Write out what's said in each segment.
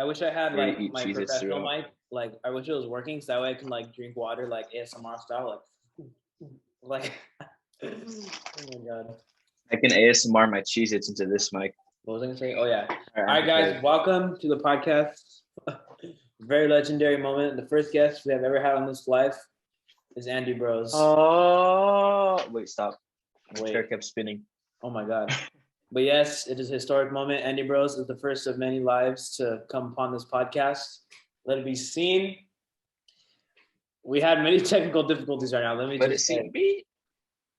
I wish I had Or you like eat my Cheez-Its professional throughout. mic. Like I wish it was working, so that way I can like drink water like ASMR style, like. Oh my god. I can ASMR my Cheez-Its into this mic. What was I gonna say? Oh yeah. All All right, guys, welcome to the podcast. Very legendary moment. The first guest we have ever had on this live is Andy Bros. Oh, wait, stop. My Wait. chair kept spinning. Oh my god. But yes, it is a historic moment. Andy Bros is the first of many lives to come upon this podcast. Let it be seen. We had many technical difficulties right now. Let me Let it just see say. me.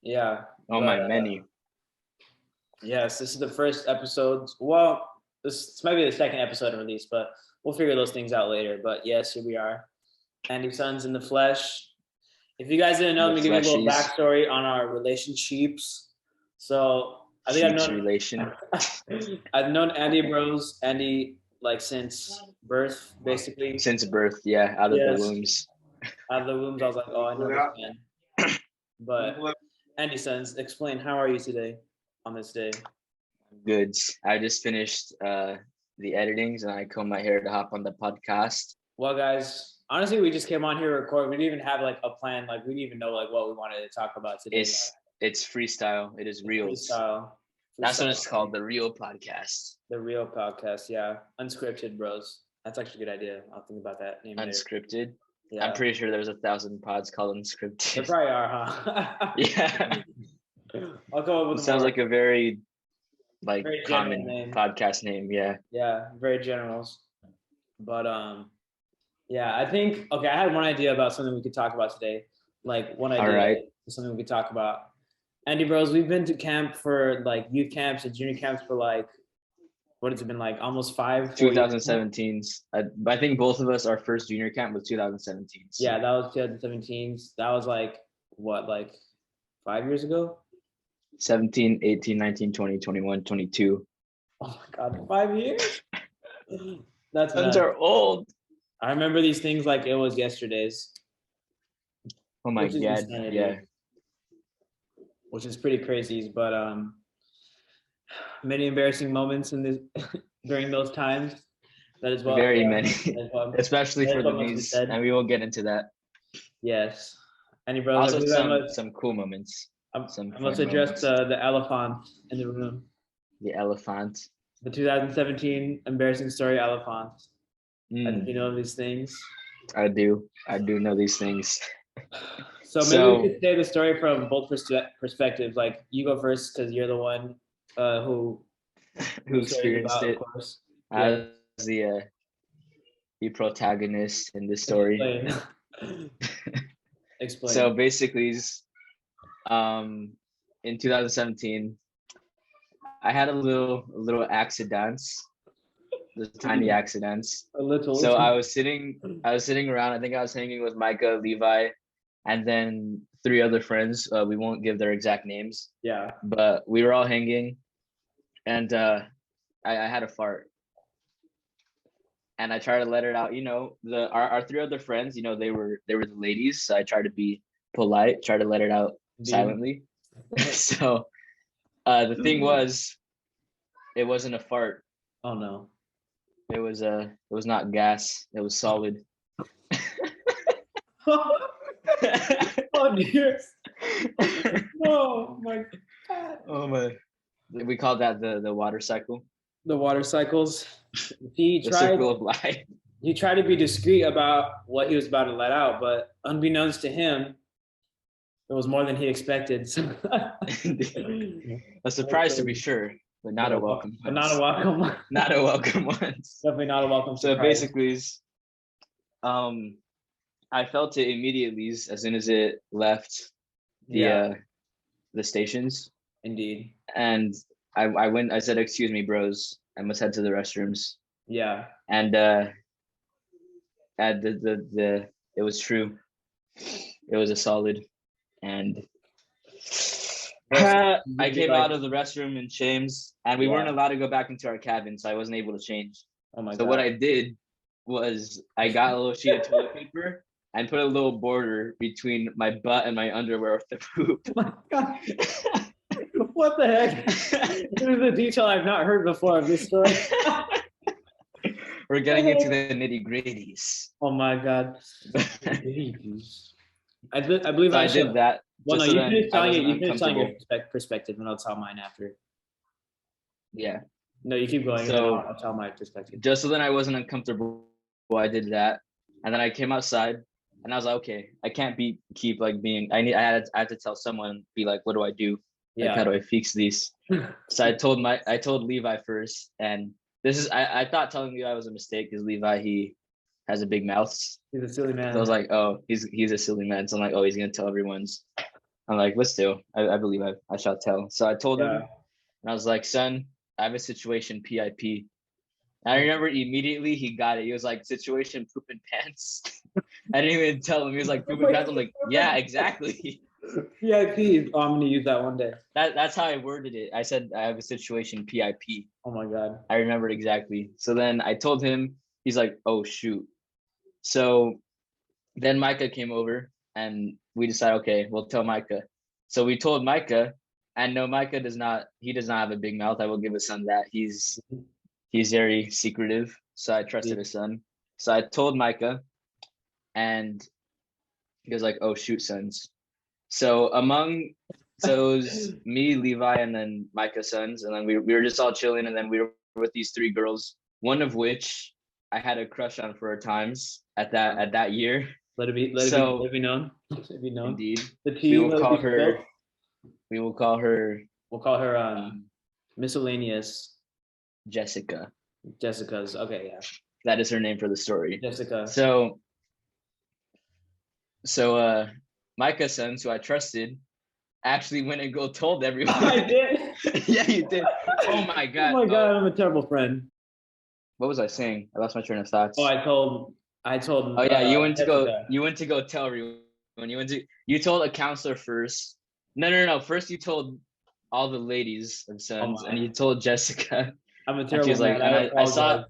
Yeah. Oh, but, my menu. Yes, this is the first episode. Well, this might be the second episode release, but we'll figure those things out later. But yes, here we are. Andy Sons in the flesh. If you guys didn't know, let me give you a little backstory on our relationships. So I think I've known Andy Bros, Andy like since birth, basically. Since birth, yeah, out of the wombs. Out of the wombs, I was like, oh, I know this man. But Andy Sons, explain, how are you today on this day? Good. I just finished the editings and I combed my hair to hop on the podcast. Well, guys, honestly, we just came on here to record. We didn't even have like a plan. Like we didn't even know like what we wanted to talk about today. It's freestyle. It is real. Freestyle. That's what it's called, the real podcast. The real podcast, yeah. Unscripted Bros. That's actually a good idea. I'll think about that name. Unscripted? Later. Yeah. I'm pretty sure there's 1,000 pods called Unscripted. There probably are, huh? Yeah. I'll come up with it sounds like a very common name. Podcast name, yeah. Yeah, very generals. But yeah, I think I had one idea about something we could talk about today. Like one idea. All right. Something we could talk about. Andy Bros, we've been to camp for like youth camps and junior camps for like, what has it been like, almost 2017s. I think both of us, our first junior camp was 2017. So. Yeah, that was 2017. That was like, what, like 5 years ago? 17, 18, 19, 20, 21, 22. Oh my God, 5 years? That's Those are old. I remember these things like it was yesterday's. Oh my God, yeah. Which is pretty crazy, but many embarrassing moments in this during those times. That is what very many, especially for the knees, and we will get into that. Yes, and also some cool moments. Let's address the elephant in the room. The elephant. The 2017 embarrassing story elephant. And you know these things. I do know these things. So maybe we could say the story from both perspectives. Like you go first because you're the one who experienced it as the protagonist in the story. Explain. So basically, in 2017, I had a little accidents. The tiny accidents. A little. So I was sitting around. I think I was hanging with Micah, Levi, and then 3 other friends. We won't give their exact names. Yeah. But we were all hanging, and I had a fart, and I tried to let it out. You know, our 3 other friends. You know, they were the ladies. So I tried to be polite, try to let it out silently. So the thing was, it wasn't a fart. Oh no. It was not gas. It was solid. Oh dear. Oh my God. Oh my. We call that the water cycle. The water cycles. The circle of life. He tried to be discreet about what he was about to let out, but unbeknownst to him, it was more than he expected. A surprise to be sure. But not a welcome one. Not a welcome one. Not a welcome one. Definitely not a welcome surprise. So basically, I felt it immediately as soon as it left the stations. Indeed. And I went. I said, "Excuse me, bros. I must head to the restrooms." Yeah. And it was true. It was a solid, and. I came out of the restroom in shames, and we weren't allowed to go back into our cabin, so I wasn't able to change. Oh my God. So what I did was I got a little sheet of toilet paper and put a little border between my butt and my underwear with the poop. Oh my God. What the heck? This is a detail I've not heard before of this story. we're getting into the nitty gritties. Oh my God. I believe So I I should. did that Well, no, just so you then finish I telling it. wasn't You finish telling your uncomfortable. perspective, and I'll tell mine after. Yeah. No, you keep going, and then So I'll tell my perspective. just so then I wasn't uncomfortable, I did that, and then I came outside, and I was like, okay, I can't keep like being. I had to tell someone, be like, what do I do? Like, how Yeah. do I fix this? So I told Levi first, and this is I thought telling Levi was a mistake because Levi he has a big mouth. He's a silly So I was man. like, oh, he's a silly man. So I'm like, oh, he's gonna tell everyone's. I'm like, but still, I believe I shall tell. So I told him, Yeah. and I was like, son, I have a situation, PIP. And I remember immediately he got it. He was like, situation pooping pants. I didn't even tell him. He was like, pooping pants. I'm like, yeah, exactly. PIP. Oh, I'm gonna use that one day. That's how I worded it. I said I have a situation, PIP. Oh my God. I remember exactly. So then I told him, he's like, oh shoot. So then Micah came over and we decided, okay, we'll tell Micah. So we told Micah, and no, Micah does not have a big mouth. I will give his son that. He's very secretive. So I trusted his son. So I told Micah, and he was like, oh shoot, sons. So it was me, Levi, and then Micah's sons, and then we were just all chilling, and then we were with these three girls, one of which I had a crush on for times at that year. Let it be known. Let it be known. Indeed. The tea. We will call her. We'll call her miscellaneous Jessica. Jessica's. Okay, yeah. That is her name for the story. Jessica. So Micah's sons, who I trusted, actually went and told everyone. I did. Yeah, you did. Oh my God. Oh my God, I'm a terrible friend. What was I saying? I lost my train of thoughts. Oh, I told. Oh yeah, you went to go tell everyone. You told a counselor first. No. First you told all the ladies and sons, and you told Jessica. I'm a terrible man. Like, I saw.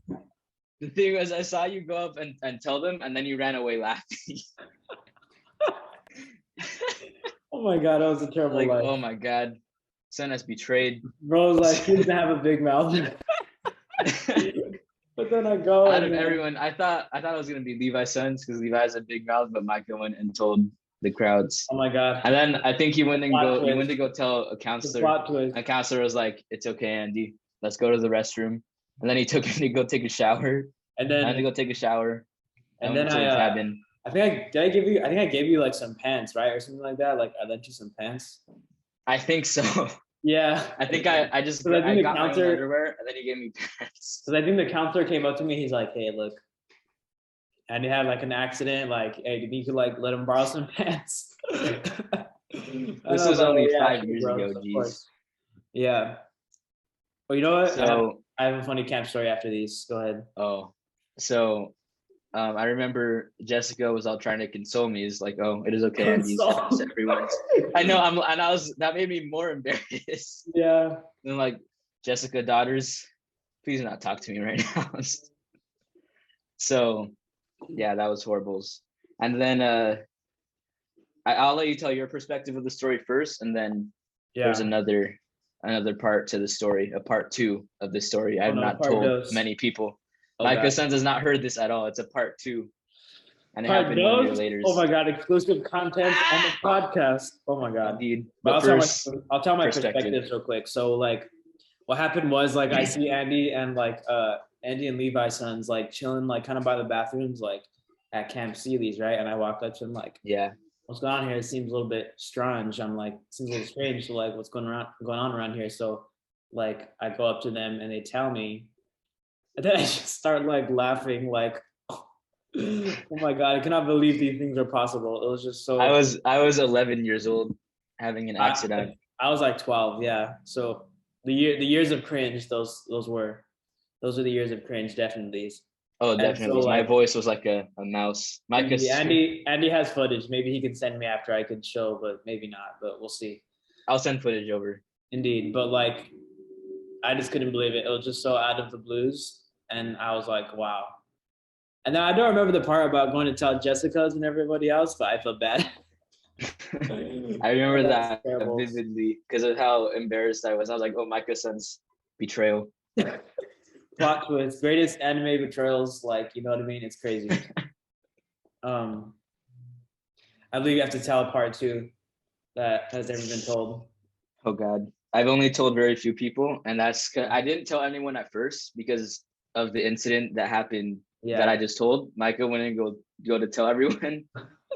The thing was, I saw you go up and tell them, and then you ran away laughing. Oh my God, that was a terrible life. Oh my God, son has betrayed. Bro was like, he doesn't have a big mouth. But then I go out of everyone, I thought it was gonna be Levi's sons because Levi has a big mouth, but Micah went and told the crowds. Oh my God. And then I think he went to go tell a counselor. A counselor was like, "It's okay, Andy. Let's go to the restroom." And then he took me to go take a shower. And then I had to go take a shower. And then cabin. I think I gave you like some pants, right, or something like that. Like I lent you some pants. I think so. Yeah. I think I just got my own underwear, and then he gave me pants. Because I think the counselor came up to me. He's like, "Hey, look," and he had like an accident. Like, "Hey, you could like let him borrow some pants." This was only 5 years ago. Geez. Yeah. Well, you know what? So I have a funny camp story after these. Go ahead. Oh, so I remember Jessica was all trying to console me. It's like, oh, it is okay, Andy. Everyone's. I know. That made me more embarrassed. Yeah. And like, Jessica, daughters, please do not talk to me right now. So, yeah, that was horrible. And then I'll let you tell your perspective of the story first, and then there's another part to the story, a part 2 of the story. I've not told many people. Micah's sons has not heard this at all. It's a part 2. And it happened 1 year later. Oh my God, exclusive content on the podcast. Oh my God. Indeed. But I'll tell my perspectives real quick. So like what happened was like I see Andy and Levi's sons like chilling like kind of by the bathrooms like at Camp Seeley's, right? And I walked up to him like, yeah, what's going on here? It seems a little bit strange. I'm like, seems a little strange. So like what's going on around here? So like I go up to them and they tell me, and then I just start like laughing like, oh my God, I cannot believe these things are possible. It was just so. I was 11 years old having an accident. I was like 12, yeah. So the years of cringe, those are the years of cringe, definitely. Oh, definitely. So, my voice was like a mouse. Andy has footage. Maybe he can send me after I could show, but maybe not. But we'll see. I'll send footage over. Indeed, but like, I just couldn't believe it. It was just so out of the blues. And I was like, wow. And then I don't remember the part about going to tell Jessica's and everybody else, but I felt bad. I remember that vividly because of how embarrassed I was. I was like, oh, Micah's son's betrayal. Plot twist, greatest anime betrayals. Like, you know what I mean? It's crazy. Um, I believe you have to tell part two that has ever been told. Oh God, I've only told very few people, and I didn't tell anyone at first because of the incident that happened that I Yeah. just told. Micah wouldn't go to tell everyone,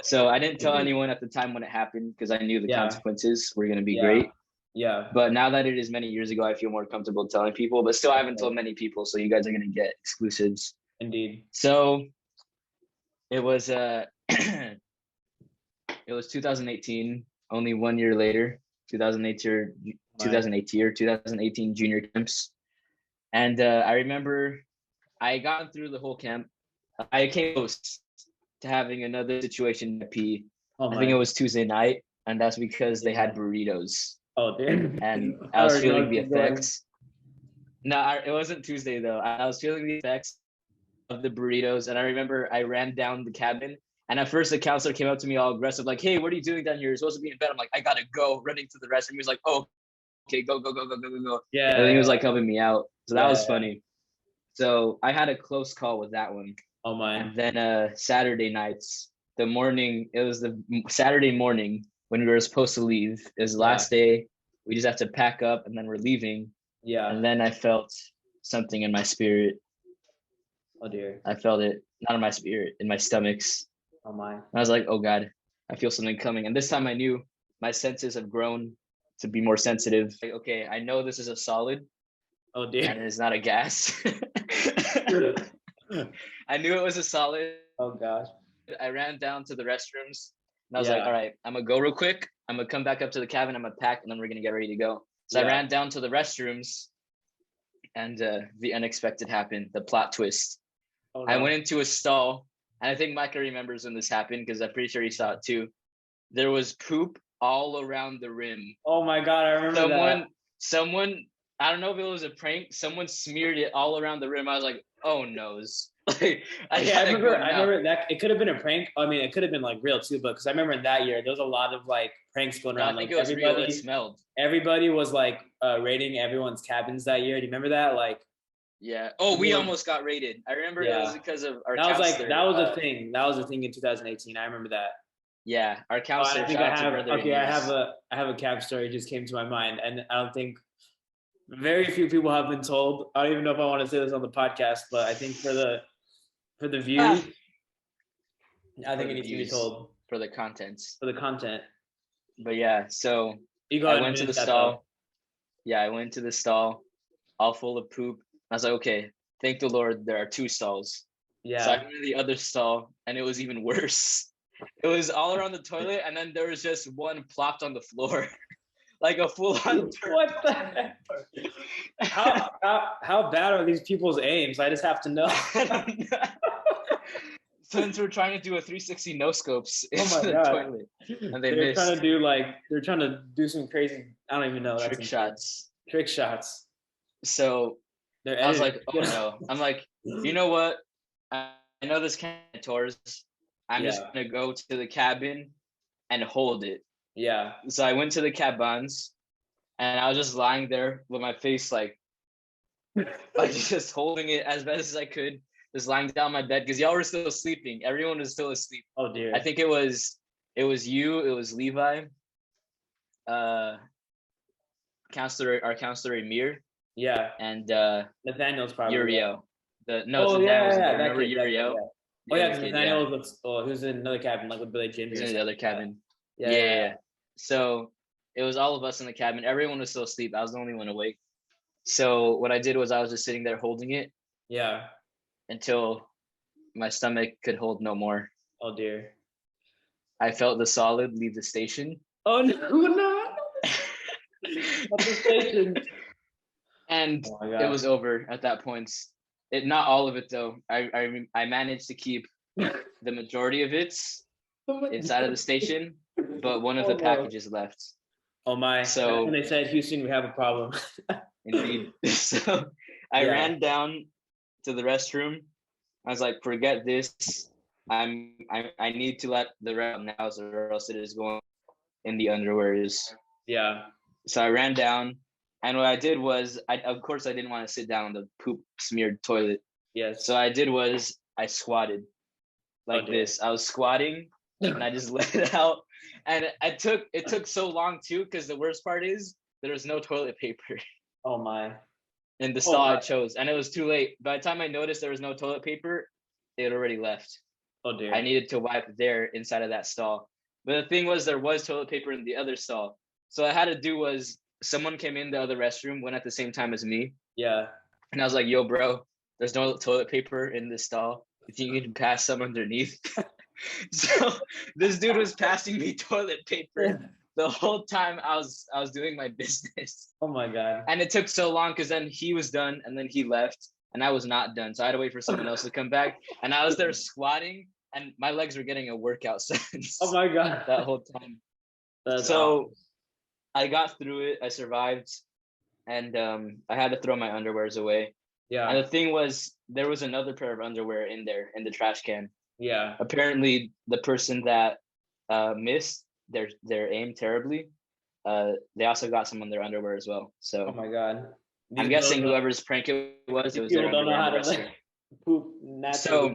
so I didn't tell anyone at the time when it happened because I knew the Yeah. consequences were gonna be Yeah. great. Yeah. But now that it is many years ago, I feel more comfortable telling people. But still, I haven't told many people, so you guys are gonna get exclusives. Indeed. So it was it was 2018, only 1 year later, 2018 or 2018 junior camps. And I remember I got through the whole camp. I came close to having another situation at P. Oh I think it my. was Tuesday night, and that's because they Yeah. had burritos, Oh, dude. and I I was already know feeling where the you're going. effects. No, it wasn't Tuesday though. I was feeling the effects of the burritos, and I remember I ran down the cabin. And at first, the counselor came up to me all aggressive, like, "Hey, what are you doing down here? You're supposed to be in bed." I'm like, "I gotta go," running to the restroom. He was like, "Oh, okay, go, go, go, go, go, go, go." And then he Yeah. was like helping me out. So that was Yeah. funny. So I had a close call with that one. Oh my. And then Saturday nights, it was the Saturday morning when we were supposed to leave. It was the Yeah. last day. We just have to pack up and then we're leaving. Yeah. And then I felt something in my spirit. Oh dear. I felt it, not in my spirit, in my stomachs. Oh my. And I was like, oh God, I feel something coming. And this time I knew my senses have grown to be more sensitive. Like, okay, I know this is a solid Oh and dear. it is not a gas. I knew it was a solid. Oh gosh. I ran down to the restrooms and I was like, Yeah. all right, I'm gonna go real quick. I'm gonna come back up to the cabin. I'm gonna pack and then we're gonna get ready to go. So I Yeah. ran down to the restrooms and the unexpected happened, the plot twist. Oh I no. went into a stall and I think Micah remembers when this happened because I'm pretty sure he saw it too. There was poop all around the rim. Oh my God. I remember that. Someone, I don't know if it was a prank, someone smeared it all around the rim. I was like, oh noes. Like, I remember that it could have been a prank. I mean, it could have been like real too, but because I remember in that year there was a lot of like pranks going No, around. I think Like it was real. It smelled. everybody was like raiding everyone's cabins that year. Do you remember that? Like, Yeah. Oh, we almost got raided. I remember it was because of our counselor. that was a thing. That was a thing in 2018. I remember that. Yeah, our Oh, counselor. I think I have. Okay, I have a cab story just came to my mind, and I don't think very few people have been told. I don't even know if I want to say this on the podcast, but I think for the views, I think it needs to be told for the contents. For the content. But yeah, so you go I went to the stall. Yeah, I went to the stall, all full of poop. I was like, okay, thank the Lord, there are two stalls. Yeah. So I went to the other stall, and it was even worse. It was all around the toilet, and then there was just one plopped on the floor, like a full-on. What the heck? How bad are these people's aims? I just have to know. Since we're trying to do a 360 no scopes into the toilet, and they're trying to do some crazy. I don't even know. Trick shots. Trick shots. So I was like, oh no. I'm like, you know what? I know this can't tours. I'm just gonna go to the cabin and hold it. Yeah. So I went to the cabins, and I was just lying there with my face like just holding it as best as I could, just lying down my bed because y'all were still sleeping. Everyone was still asleep. Oh dear. I think it was you, it was Levi, our counselor Amir. Yeah. And Nathaniel's probably Uriel. Remember Uriel? Oh yeah, Nathaniel was who's in another cabin, like with Billy Jim. He's in the other cabin. Yeah. So it was all of us in the cabin. Everyone was still asleep. I was the only one awake. So what I did was I was just sitting there holding it. Yeah. Until my stomach could hold no more. Oh dear. I felt the solid leave the station. Oh no! Not the station. And it was over at that point. Not all of it though. I managed to keep the majority of it inside of the station, but one of the packages left. Oh my! So when they said, "Houston, we have a problem." Indeed. So I ran down to the restroom. I was like, "Forget this. I need to let the rest now, or else it is going in the underwears." Yeah. So I ran down. And what I did was, of course I didn't want to sit down on the poop smeared toilet. Yes. So I did was I squatted like dear. this. I was squatting and I just let it out. And it took so long too, because the worst part is there was no toilet paper Oh my. in the Oh stall I my. chose. And it was too late. By the time I noticed there was no toilet paper, it had already left. Oh dear. I needed to wipe there inside of that stall. But the thing was, there was toilet paper in the other stall. So what I had to do was, someone came in the other restroom, went at the same time as me. Yeah. And I was like, yo, bro, there's no toilet paper in this stall. You think you can pass some underneath? So this dude was passing me toilet paper the whole time I was doing my business. Oh my god. And it took so long because then he was done and then he left and I was not done. So I had to wait for someone else to come back. And I was there squatting and my legs were getting a workout sense. Oh my god. That whole time. That's so awesome. I got through it. I survived. And I had to throw my underwears away. Yeah. And the thing was, there was another pair of underwear in there in the trash can. Yeah. Apparently, the person that missed their aim terribly, they also got some on their underwear as well. So Oh my god. I'm guessing whoever's prank it was their People don't know underwear how on the to like restroom. poop naturally. So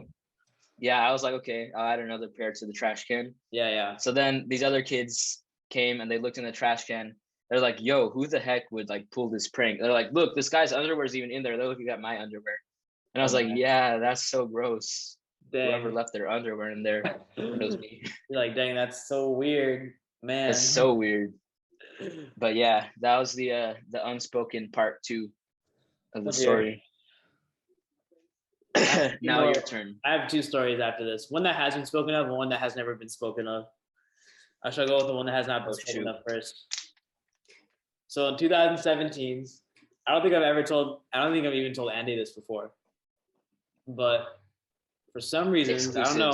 yeah, I was like, okay, I'll add another pair to the trash can. Yeah. So then these other kids came and they looked in the trash can. They're like, yo, who the heck would like pull this prank? They're like, look, this guy's underwear is even in there. They're looking at my underwear. And I was like, yeah, that's so gross. Dang. Whoever left their underwear in there, it was me. You're like, dang, that's so weird, man. It's so weird. But yeah, that was the unspoken part 2 of the story. Now your turn. I have 2 stories after this. One that has been spoken of and one that has never been spoken of. I shall go with the one that has not been spoken of first. So in 2017, I don't think I've even told Andy this before. But for some reason, I don't know,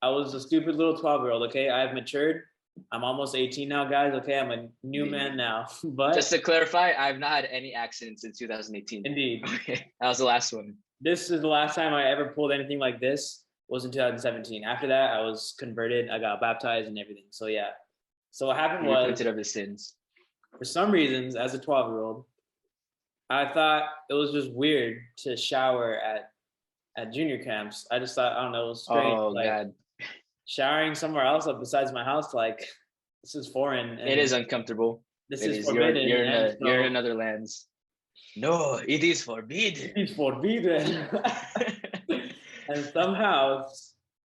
I was a stupid little 12-year-old, okay? I have matured. I'm almost 18 now, guys, okay? I'm a new man now. But just to clarify, I've not had any accidents in 2018. Indeed. Okay. That was the last one. This is the last time I ever pulled anything like this was in 2017. After that, I was converted. I got baptized and everything. So yeah. So what happened was, repented of his sins. For some reasons, as a 12-year-old, I thought it was just weird to shower at junior camps. I just thought, I don't know, it was strange. Oh God. Showering somewhere else besides my house, like, this is foreign. It is uncomfortable. This is forbidden. You're in another lands. No, it is forbidden. It is forbidden. And somehow,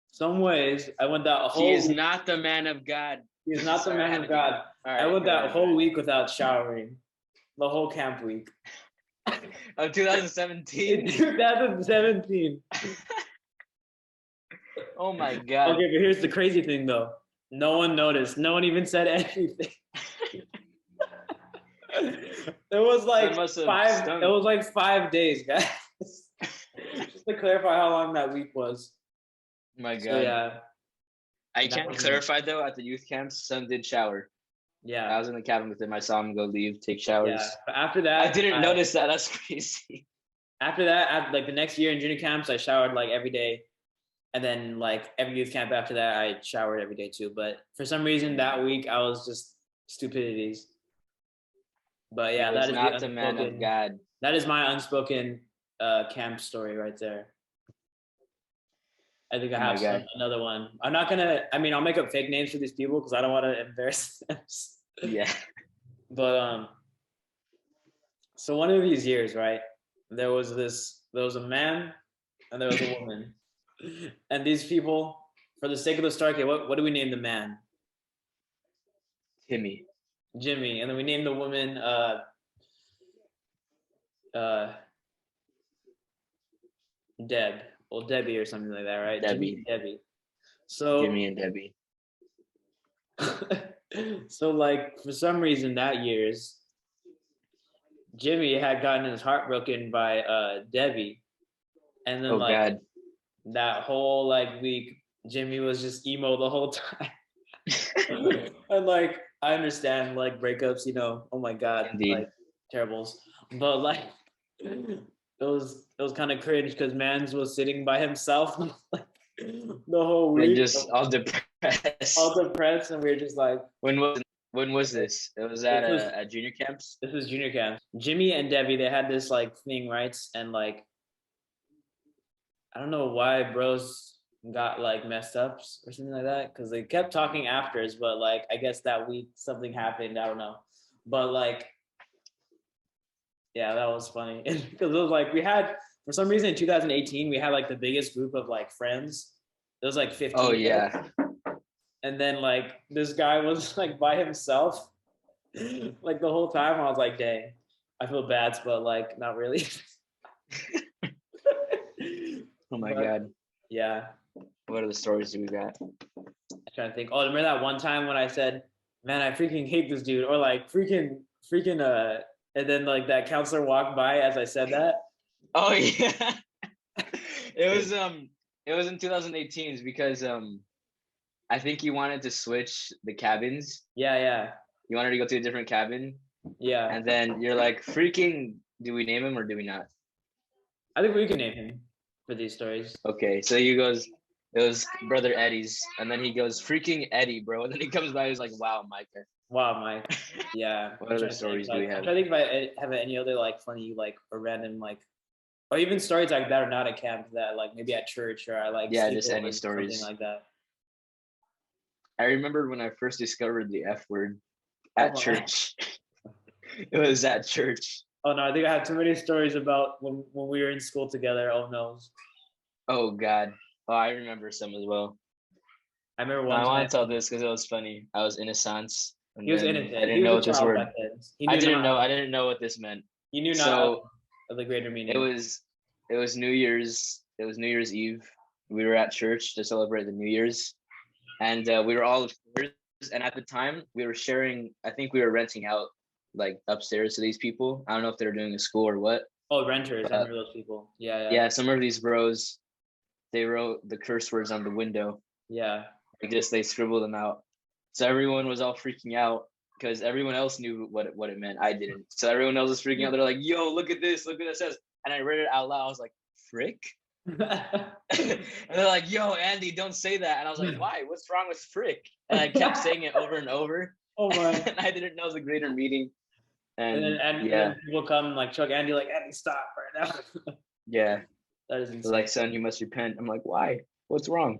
some ways, I went that whole. He is not the man of God. He is not the man of God. Right, I went that whole week without showering. The whole camp week. Of 2017. 2017. Oh my God. Okay, but here's the crazy thing though. No one noticed. No one even said anything. It was like 5 days, guys. Just to clarify how long that week was. My God. So, yeah. I can't clarify though, at the youth camps, son did shower. Yeah. I was in the cabin with him. I saw him go leave, take showers. Yeah. But after that, I didn't notice that. That's crazy. After that, like the next year in junior camps, I showered like every day. And then like every youth camp after that, I showered every day too. But for some reason that week I was just stupidities. But yeah, that is not the man of God. That is my unspoken camp story right there. I think I have another one. I'm not gonna. I mean, I'll make up fake names for these people because I don't want to embarrass them. Yeah. But so one of these years, right? There was a man and there was a woman, and these people, for the sake of the story, okay, what do we name the man? Jimmy, and then we named the woman Deb. Well, Debbie or something like that, right? Debbie. So Jimmy and Debbie. So like for some reason that year's Jimmy had gotten his heart broken by Debbie. And then God. That whole like week, Jimmy was just emo the whole time. And like I understand like breakups, you know, oh my God, Indeed. Like terribles. But like it was kind of cringe because Mans was sitting by himself like the whole week. Just all depressed. And we were just like, when was When was this? It was at This was at junior camps. this was junior camp. Jimmy and Debbie, they had this like thing, right? And like I don't know why bros got like messed up or something like that because they kept talking afters, but like I guess that week something happened. I don't know, but like yeah, that was funny because it was like we had for some reason in 2018 we had like the biggest group of like friends. It was like 15. Oh yeah. And then like this guy was like by himself like the whole time. I was like, dang, I feel bad, but like not really. Oh my But, God. yeah. What are the stories do we got? I'm trying to think. Oh, remember that one time when I said, man, I freaking hate this dude, or like freaking and then like that counselor walked by as I said that. Oh yeah. It was in 2018 because I think you wanted to switch the cabins. Yeah. You wanted to go to a different cabin, Yeah. and then you're like, freaking, do we name him or do we not? I think we can name him for these stories. Okay, so he goes, it was brother Eddie's, and then he goes, freaking Eddie, bro. And then he comes by, he's like, wow, Micah. Wow, Mike. Yeah. What other stories do we have? I'm trying to think if I have any other like funny like or random like or even stories like that are not at camp that like maybe at church or I like Yeah, just any stories something like that. I remember when I first discovered the F word at church. It was at church. Oh no, I think I have too many stories about when we were in school together. Oh no. Oh God. Oh, I remember some as well. I remember one I time. want to tell this because it was funny. I was innocent. He was innocent. I didn't know what this word. I didn't know what this meant. You knew not So of the greater meaning. it was New Year's. It was New Year's Eve. We were at church to celebrate the New Year's, and we were all upstairs. And at the time, we were sharing. I think we were renting out like upstairs to these people. I don't know if they were doing a school or what. Oh, renters. I remember those people. Yeah. Yeah, some of these bros, they wrote the curse words on the window. Yeah. Like just they scribbled them out. So everyone was all freaking out because everyone else knew what it meant. I didn't. So everyone else was freaking out. They're like, yo, look at this. Look what it says. And I read it out loud. I was like, frick? And they're like, yo, Andy, don't say that. And I was like, why? What's wrong with frick? And I kept saying it over and over. Oh my. And I didn't know the greater meaning. And then people come like Chuck Andy, like, Andy, stop right now. Yeah. That is insane. They're like, son, you must repent. I'm like, why? What's wrong?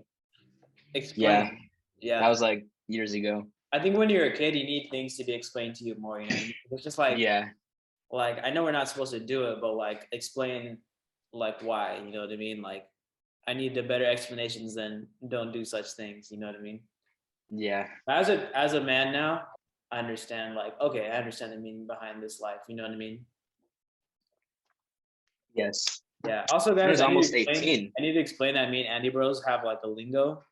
Explain. Yeah. That was like years ago. I think when you're a kid, you need things to be explained to you more. You know, it's just like like I know we're not supposed to do it, but like explain like why. You know what I mean? Like I need the better explanations than don't do such things. You know what I mean? Yeah. As a man now, I understand. Like okay, I understand the meaning behind this life. You know what I mean? Yes. Yeah. Also, guys, almost 18. I need to explain that me and Andy Bros have like a lingo.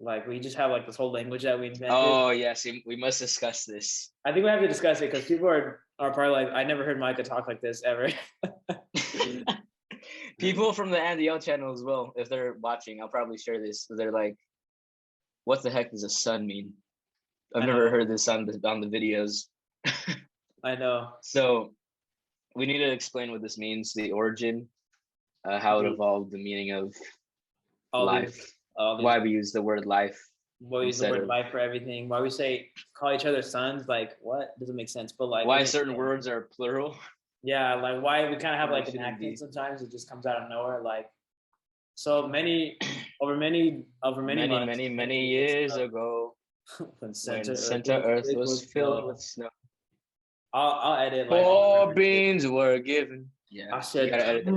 Like we just have like this whole language that we invented. Oh yes, we must discuss this. I think we have to discuss it because people are probably like, I never heard Micah talk like this ever. People from the Andy Young channel as well, if they're watching, I'll probably share this. They're like, what the heck does a sun mean? I've never heard this on the videos. I know. So we need to explain what this means, the origin, how it evolved, the meaning of life. Why we use the word life. Why we use the word life for everything. Why we call each other sons. Like what? Doesn't make sense. But like why certain words are plural. Yeah, like why we kind of have like an accent sometimes. It just comes out of nowhere. Like so many years ago when center Earth was filled with snow. I'll edit like 4 beans were given. Yeah, I said. Edit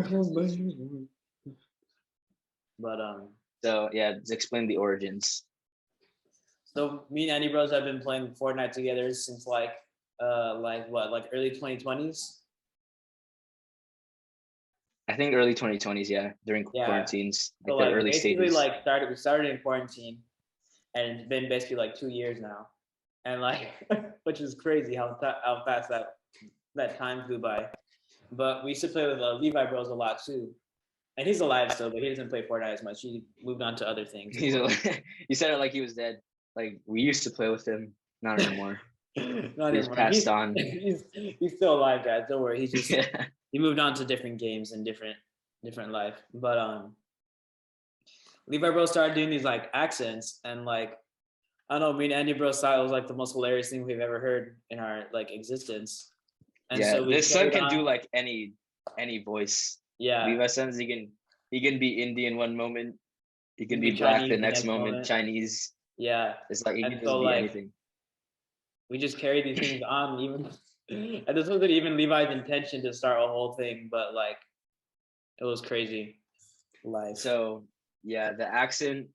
but So yeah, let's explain the origins. So me and Andy Bros have been playing Fortnite together since like early 2020s. I think early 2020s, during quarantines, like the early stages. We started in quarantine, and it's been basically like 2 years now, and like, which is crazy how fast that time flew by. But we used to play with Levi Bros a lot too. And he's alive still, but he doesn't play Fortnite as much. He moved on to other things. You said it like he was dead. Like we used to play with him, not anymore. He's passed on. He's still alive, guys. Don't worry. He's just he moved on to different games and different life. But Levi Bro started doing these like accents, and like I I don't know, me and Andy Bros thought it was like the most hilarious thing we've ever heard in our like existence. And Yeah, so we this son carried can do on. like any voice. Yeah. Levi Sons, he can be Indian one moment, he He can can be be black the Chinese the next next moment, moment. Chinese. Yeah. It's like he And can so just be like anything. we just carried these things on even and this wasn't even Levi's intention to start a whole thing, but like it was crazy. Life. So yeah, the accent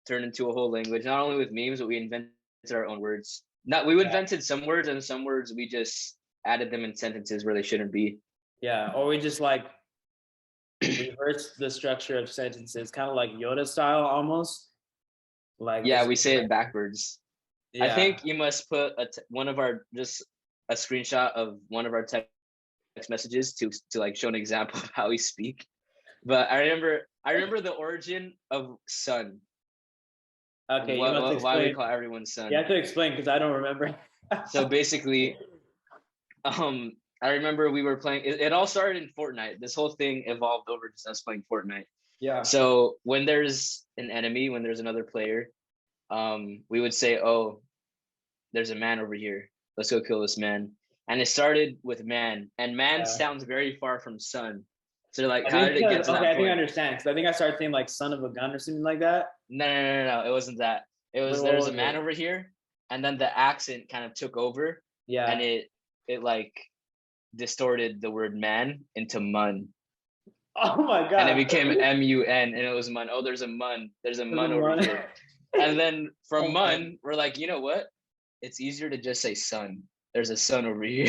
turned into a whole language, not only with memes, but we invented our own words. Not we Yeah. invented some words, and some words we just added them in sentences where they shouldn't be. Yeah. Or we just like reverse the structure of sentences, kind of like Yoda style almost. Like Yeah, this. we say it backwards. I Yeah. think you must put one of our just a screenshot of one of our text messages to like show an example of how we speak. But I remember the origin of son. Okay, you must Why we explain. call everyone You son. have to explain because I don't remember. So basically, I remember we were playing. It all started in Fortnite. This whole thing evolved over just us playing Fortnite. Yeah. So when there's an enemy, when there's another player, we would say, "Oh, there's a man over here. Let's go kill this man." And it started with man, and man Yeah. sounds very far from son. So like, I how think did it get because to okay, that I think I point? understand because I think I started thinking like son of a gun or something like that. No, no, no, no, no. It wasn't that. It Wait, was what there's a was man it? over here, and then the accent kind of took over, and Yeah. it like distorted the word man into mun, Oh my and it god. became mun, and it was mun. Oh, there's a There's a mun over money. here, and then from Oh my. mun we're like, you know what? It's easier to just say son. There's a son over here.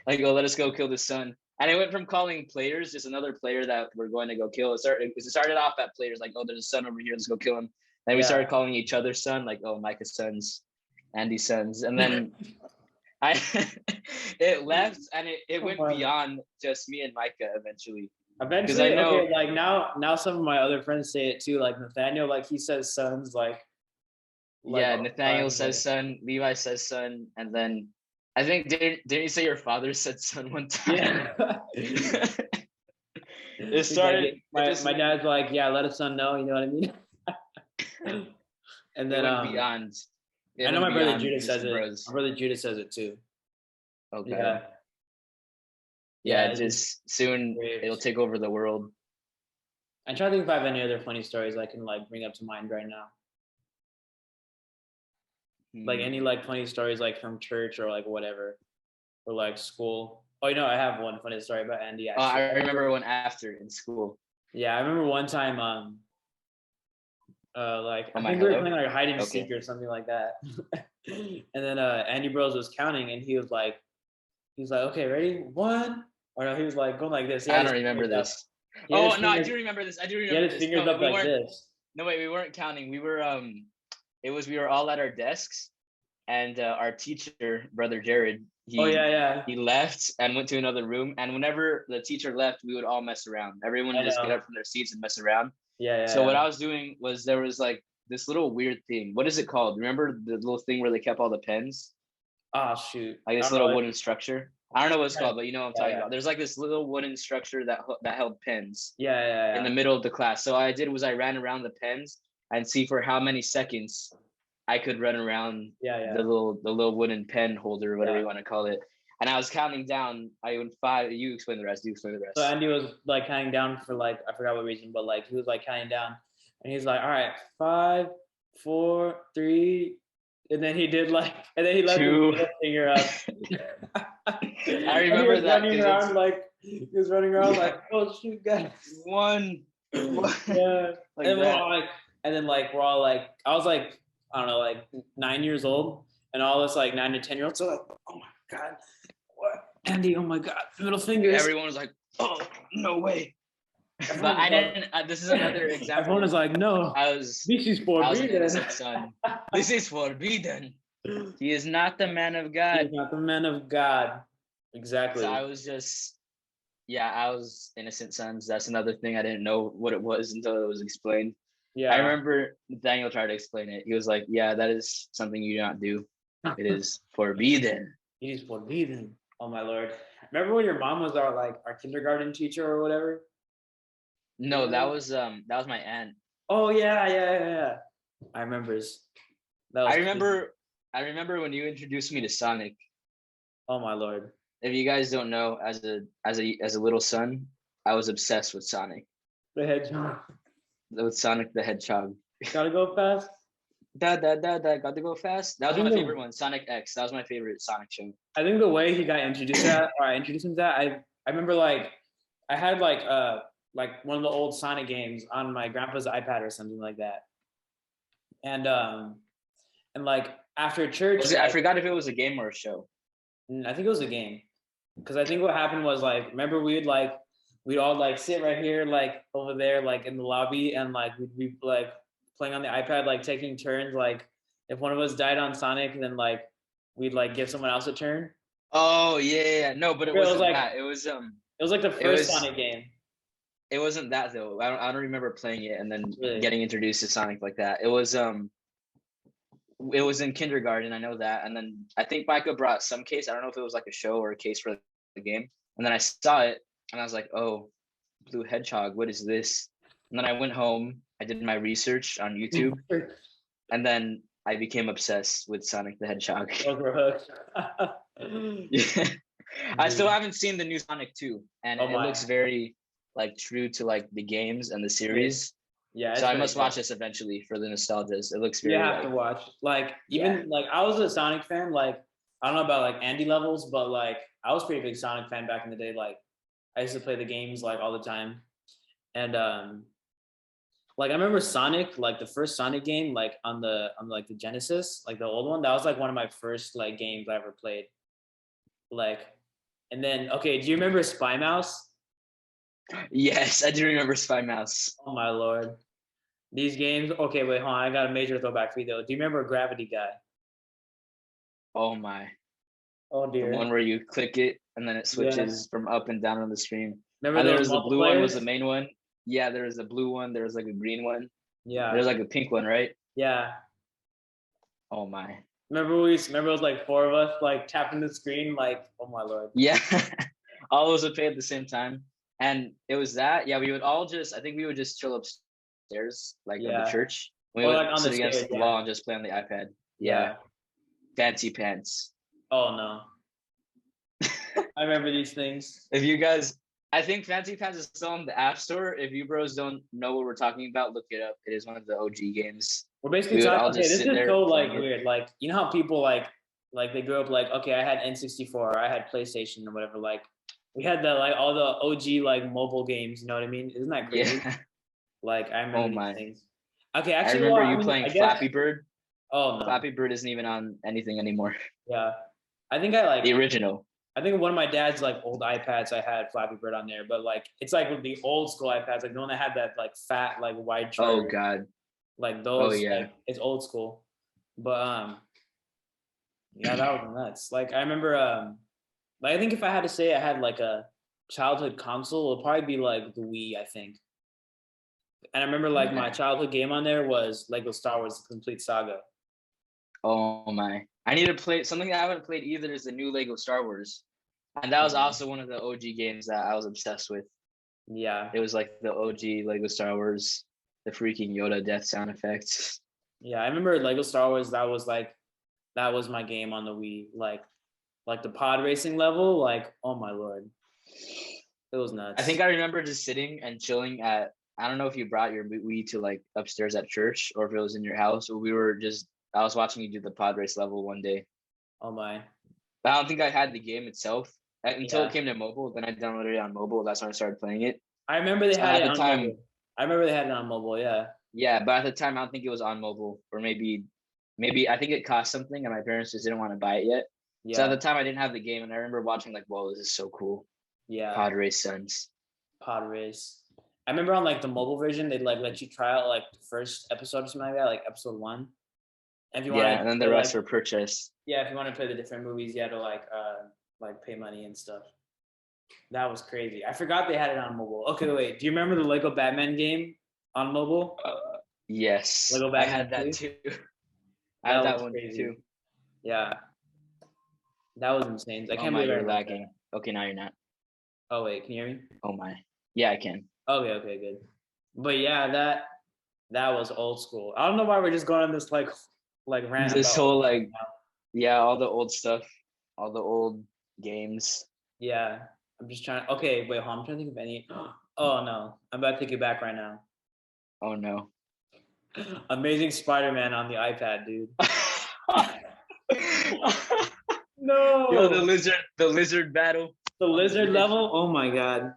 Like, oh, let us go kill the sun. And it went from calling players, just another player that we're going to go kill. It started off at players like, oh, there's a son over here, let's go kill him. Then we Yeah. started calling each other son, like, oh, Micah's sons, Andy's sons. And then I it left and it Come went on. beyond just me and Micah eventually. Because I Eventually, know, okay, like now some of my other friends say it too. Like Nathaniel, like he says sons like yeah, all the Nathaniel time. says son, Levi says son, and then I think didn't you say your father said son one time? Yeah. It He's like started it my just dad's like, yeah, let his son know, you know what I mean? And it then went beyond it I know went my brother beyond Judah just says the it. bros. My brother Judah says it too. Okay. Yeah. Yeah, Yeah, it's just just soon weird. it'll take over the world. I'm trying to think if I have any other funny stories I can like bring up to mind right now. Like Hmm. any like funny stories like from church or like whatever. Or like school. Oh, you know, I have one funny story about Andy Oh, actually. I remember one after in school. Yeah, I remember one time like Oh I my think we were hello? playing like hide and Okay. seek or something like that. And then Andy Bros was counting and he was like, okay, ready? One. Or no, he was like going like this. He I had don't his remember fingers up. this. He had his Oh no, I fingers do remember this. I do he had remember his this. fingers up like this. No wait, we weren't counting. We were we were all at our desks, and our teacher, brother Jared, Oh he yeah, yeah. he left and went to another room, and whenever the teacher left, we would all mess around. Everyone I would just get know. up from their seats and mess around. Yeah, yeah, So what yeah. I was doing was there was like this little weird thing. What is it called? Remember the little thing where they kept all the pens? Oh shoot. Like I this don't know. little wooden structure. I don't know what it's Yeah, called, but you know what I'm talking yeah. about. There's like this little wooden structure that held pens Yeah, yeah, in the yeah. middle of the class. So what I did was I ran around the pens and see for how many seconds I could run around Yeah, the yeah. little wooden pen holder, whatever Yeah. you want to call it. And I was counting down. I went 5. You explain the rest. You explain the So rest. Andy was like counting down for like I forgot what reason, but like he was like counting down, and he's like, "All right, 5, 4, 3," and then he did like, and then he left his 2. middle finger up, I and he remember was that running because it's around like he was running around like, "Oh shoot, guys!" 1, Yeah, like and we're that. all like, and then like we're all like, I was like, I don't know, like 9 years old, and all this like 9 to 10 year olds are like, "Oh my god, what, Andy? Oh my god, middle fingers." Everyone was like, "Oh, no way!" But Everyone I is like, didn't. This is another everyone example. is like, no, I was this is I was an forbidden. innocent son. This is forbidden. He is not the man of He's God. not the man of God. So Exactly. I was just, yeah, I was innocent sons. That's another thing I didn't know what it was until it was explained. I Yeah. remember Daniel tried to explain it. He was like, "Yeah, that is something you do not do. It is forbidden." It is forbidden. Oh my lord. Remember when your mom was our kindergarten teacher or whatever? You No, remember? that was my aunt. Oh yeah, yeah, yeah, yeah. I remember. That I was crazy. remember I remember when you introduced me to Sonic. Oh my lord. If you guys don't know, as a little son, I was obsessed with Sonic. The hedgehog. With Sonic the Hedgehog. Gotta go fast. Da, got to go fast. That I was think my the favorite one. Sonic X. That was my favorite Sonic show. I think the way he got introduced to that, or I introduced him to that, I remember like I had like one of the old Sonic games on my grandpa's iPad or something like that. And like after church, Was it? I like forgot if it was a game or a show. I think it was a game. Because I think what happened was like remember we'd all like sit right here like over there like in the lobby and like we'd be like playing on the iPad like taking turns like if one of us died on Sonic then like we'd like give someone else a turn. Oh yeah. No, but it It was wasn't like that. it was like the It first was Sonic game. it wasn't that though. I don't remember playing it and then Really? getting introduced to Sonic like that. It was in kindergarten, I know that. And then I think Micah brought some case. I don't know if it was like a show or a case for the game. And then I saw it and I was like, oh, Blue Hedgehog, what is this? And then I went home, I did my research on YouTube, and then I became obsessed with Sonic the Hedgehog. Overhooked. Yeah. I still haven't seen the new Sonic 2, and Oh it my. looks very like true to like the games and the series. Yeah, So it's I very must good. watch this eventually for the nostalgias. It looks You very have to like watch. Like yeah. even like I was a Sonic fan. Like I don't know about like Andy levels, but like I was a pretty big Sonic fan back in the day. Like I used to play the games like all the time. And like I remember Sonic, like the first Sonic game, like on like the Genesis, like the old one. That was like one of my first like games I ever played. Like, and then okay, do you remember Spy Mouse? Yes, I do remember Spy Mouse. Oh my lord, these games. Okay, wait, hold on. I got a major throwback for you though. Do you remember Gravity Guy? Oh my. Oh The one dear. where you click it and then it Yeah. switches from up and down on the screen. Remember And there those was the blue one was multiplayers? the main one. Yeah, there was a blue one. There was like a green one. Yeah. There's like a pink one, right? Yeah. Oh my. Remember it was like four of us like tapping the screen like oh my lord. Yeah. All those would play at the same time. And it was that. Yeah, we would all just I think we would just chill upstairs, like at the Yeah. church. We Or would like on the sit stairs, against the yeah. wall and just play on the iPad. Yeah. Yeah. Fancy pants. Oh no. I remember these things. If you guys I think Fancy Pants is still in the App Store. If you bros don't know what we're talking about, look it up. It is one of the OG games. We're basically We would talking all okay, just this sit is there so like playing it. weird. Like you know how people like they grew up like, okay, I had N64 or I had PlayStation or whatever. Like we had the like all the OG like mobile games, you know what I mean? Isn't that crazy? Yeah. Like I Oh remember these my. things. Okay, I actually well, remember I you mean playing I guess Flappy Bird. oh no. Flappy Bird isn't even on anything anymore. Yeah. I think I like The original. I think one of my dad's like old iPads I had Flappy Bird on there, but like it's like with the old school iPads, like the one that had that like fat like wide Oh charger, God. like Oh those yeah. like it's old school. But yeah, that was nuts. Like I remember like I think if I had to say I had like a childhood console, it'll probably be like the Wii, I think. And I remember like my Yeah. childhood game on there was Lego Star Wars Complete Saga. Oh my. I need to play something that I haven't played either is the new Lego Star Wars. And that was also one of the OG games that I was obsessed with. Yeah. It was like the OG Lego Star Wars, the freaking Yoda death sound effects. Yeah. I remember Lego Star Wars, that was my game on the Wii. Like the pod racing level, like, oh my lord. It was I nuts. think I remember just sitting and chilling at I don't know if you brought your Wii to like upstairs at church or if it was in your house, but I was watching you do the pod race level one day. Oh my. But I don't think I had the game itself until it Yeah. came to mobile. Then I downloaded it on mobile. That's when I started playing it. I remember they And had at it the on time, mobile. I remember they had it on mobile, yeah. yeah, but at the time I don't think it was on mobile, or maybe I think it cost something, and my parents just didn't want to buy it yet. So at Yeah. the time I didn't have the game, and I remember watching like, whoa, this is so cool. Yeah. Pod race sons. Pod race. I remember on like the mobile version, they'd like let you try out like the first episode or something like that, like episode one. And if you Yeah, wanted and then to the rest like were purchased. yeah, if you want to play the different movies, you had to like pay money and stuff. That was crazy. I forgot they had it on mobile. Okay, wait. Do you remember the Lego Batman game on mobile? Yes, Lego I Batman had that 2? too. I That had that was one crazy. too. Yeah. That was insane. I Oh can't my, believe I you're remember lagging. that. Okay, now you're not. Oh wait, can you hear me? Oh my. Yeah, I can. Okay, good. But yeah, that was old school. I don't know why we're just going on this like like rant This about. whole like, yeah, all the old stuff, all the old games. Yeah, I'm just trying. Okay, wait, hold on, I'm trying to think of any. Oh no, I'm about to take it back right now. Oh no. Amazing Spider-Man on the iPad, dude. No. Yo, the lizard battle. The on the lizard bridge. level. Oh my god.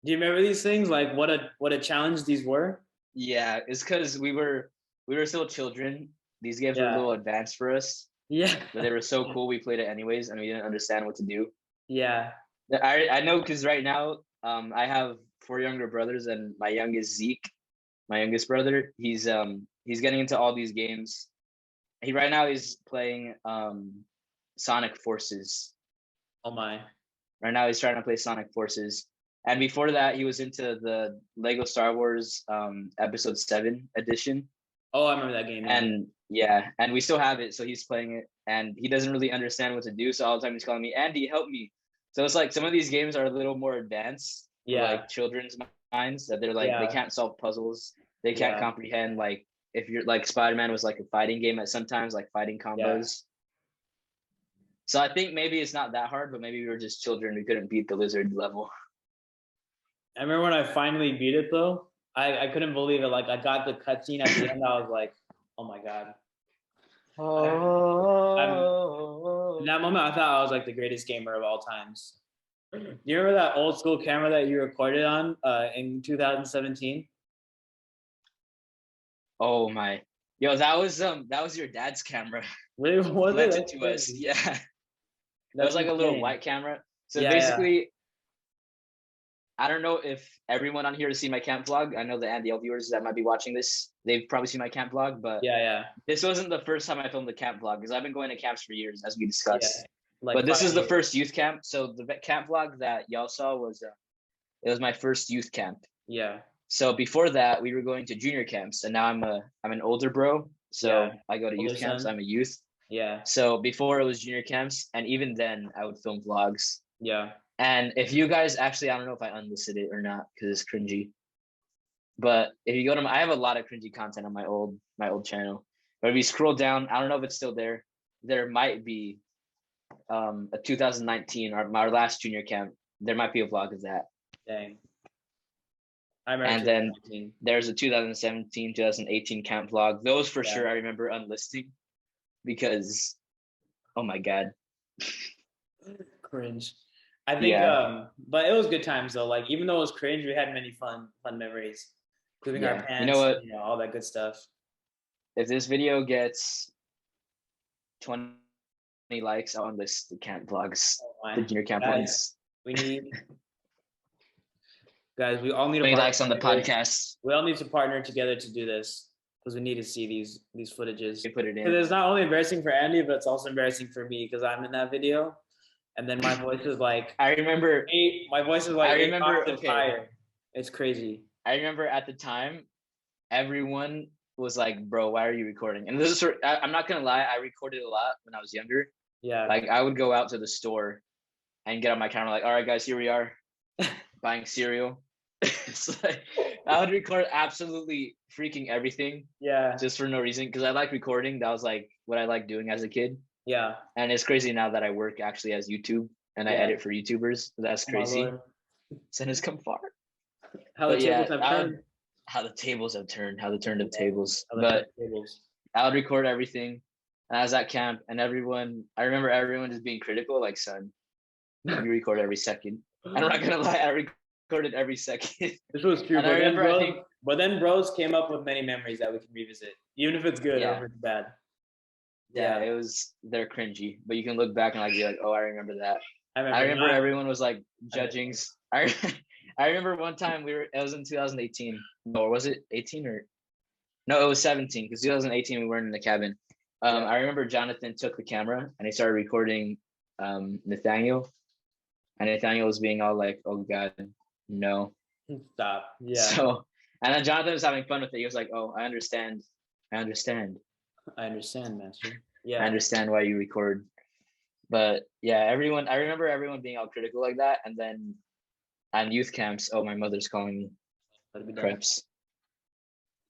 Do you remember these things? Like what a challenge these were? Yeah, it's because we were still children. These games were a Yeah. little advanced for us, Yeah. but they were so cool. We played it anyways, and we didn't understand what to do. Yeah. I know because right now, I have four younger brothers, and my youngest Zeke, my youngest brother, he's getting into all these games. He right now is playing Sonic Forces. Oh my. Right now he's trying to play Sonic Forces. And before that, he was into the Lego Star Wars Episode 7 edition. Oh, I remember that game. Yeah. And yeah, and we still have it. So he's playing it and he doesn't really understand what to do. So all the time he's calling me, Andy, help me. So it's like some of these games are a little more advanced for Yeah. like children's minds that they're like, they Yeah. can't solve puzzles. They can't Yeah. comprehend like if you're like Spider-Man was like a fighting game at sometimes, like fighting combos. So I think maybe it's not that hard, but maybe we were just children. We couldn't beat the lizard level. I remember when I finally beat it though. I couldn't believe it. Like I got the cutscene at the end. I was like, oh my god. In that moment, I thought I was like the greatest gamer of all times. Do you remember that old school camera that you recorded on in 2017? Oh my. Yo, that was your dad's camera. Really? Was it? Lent That's it to us. crazy. Yeah. That That's was like a little insane. white camera. So Yeah, basically, I don't know if everyone on here has seen my camp vlog. I know the NDL viewers that might be watching this, they've probably seen my camp vlog, but yeah. this wasn't the first time I filmed the camp vlog because I've been going to camps for years, as we Yeah. discussed. Like But this is the 5 years. first youth camp. So the camp vlog that y'all saw was it was my first youth camp. Yeah. So before that, we were going to junior camps, and now I'm an older bro. So Yeah. I go to Older youth camps. son. I'm a youth. Yeah. So before it was junior camps, and even then I would film vlogs. Yeah. And if you guys actually, I don't know if I unlisted it or not because it's cringy. But if you go to I have a lot of cringy content on my old channel. But if you scroll down, I don't know if it's still there. There might be a 2019 or our last junior camp. There might be a vlog of that. Dang. I remember. And then 2019. there's a 2017, 2018 camp vlog. Those for Yeah. sure I remember unlisting because, oh my god, Cringe. I think, Yeah. but it was good times though. Like even though it was cringe, we had many fun memories, including our Yeah. pants, You know what? all that good stuff. If this video gets 20 likes, I'll unlist the camp vlogs, Oh the my. junior camp Guys, ones. we need guys. We all need 20 to likes on the together. podcast. We all need to partner together to do this because we need to see these footages. We put it Because in. it's not only embarrassing for Andy, but it's also embarrassing for me because I'm in that video, and then my voice is like I remember. my voice is like I 8 remember. octaves Okay. higher. It's crazy. I remember at the time, everyone was like, "Bro, why are you recording?" And this is. I'm not gonna lie. I recorded a lot when I was younger. Yeah. Like I would go out to the store and get on my camera, like, "All right, guys, here we are, buying cereal." It's like I would record absolutely freaking everything Yeah. just for no reason because I like recording. That was like what I liked doing as a kid. Yeah. And it's crazy now that I work actually as YouTube and I Yeah. edit for YouTubers. That's Oh my crazy. Lord. Sin has come far. How the But yeah, tables have turned. how the tables have turned, how the turned of tables. How the But tables. I would record everything. And I was at camp and I remember everyone just being critical, like, son, you record every second. And I'm not gonna lie, I recorded every second. This was true. And I remember, I think, But then bros came up with many memories that we can revisit, even if it's good or Yeah. if it's bad. yeah, they're cringy, but you can look back and like be like, oh, I remember that. I I remember mine. everyone was like judging. I remember one time it was in 2018. Or was it 18 or no, it was 17 because 2018 we weren't in the cabin. Yeah. I remember Jonathan took the camera and he started recording Nathaniel. And Nathaniel was being all like, oh God, no. Stop. Yeah. So and then Jonathan was having fun with it. He was like, oh, I understand, Master. Yeah. I understand why you record. But yeah, I remember everyone being all critical like that. And then on youth camps, oh, my mother's calling me. Let it be done. Preps.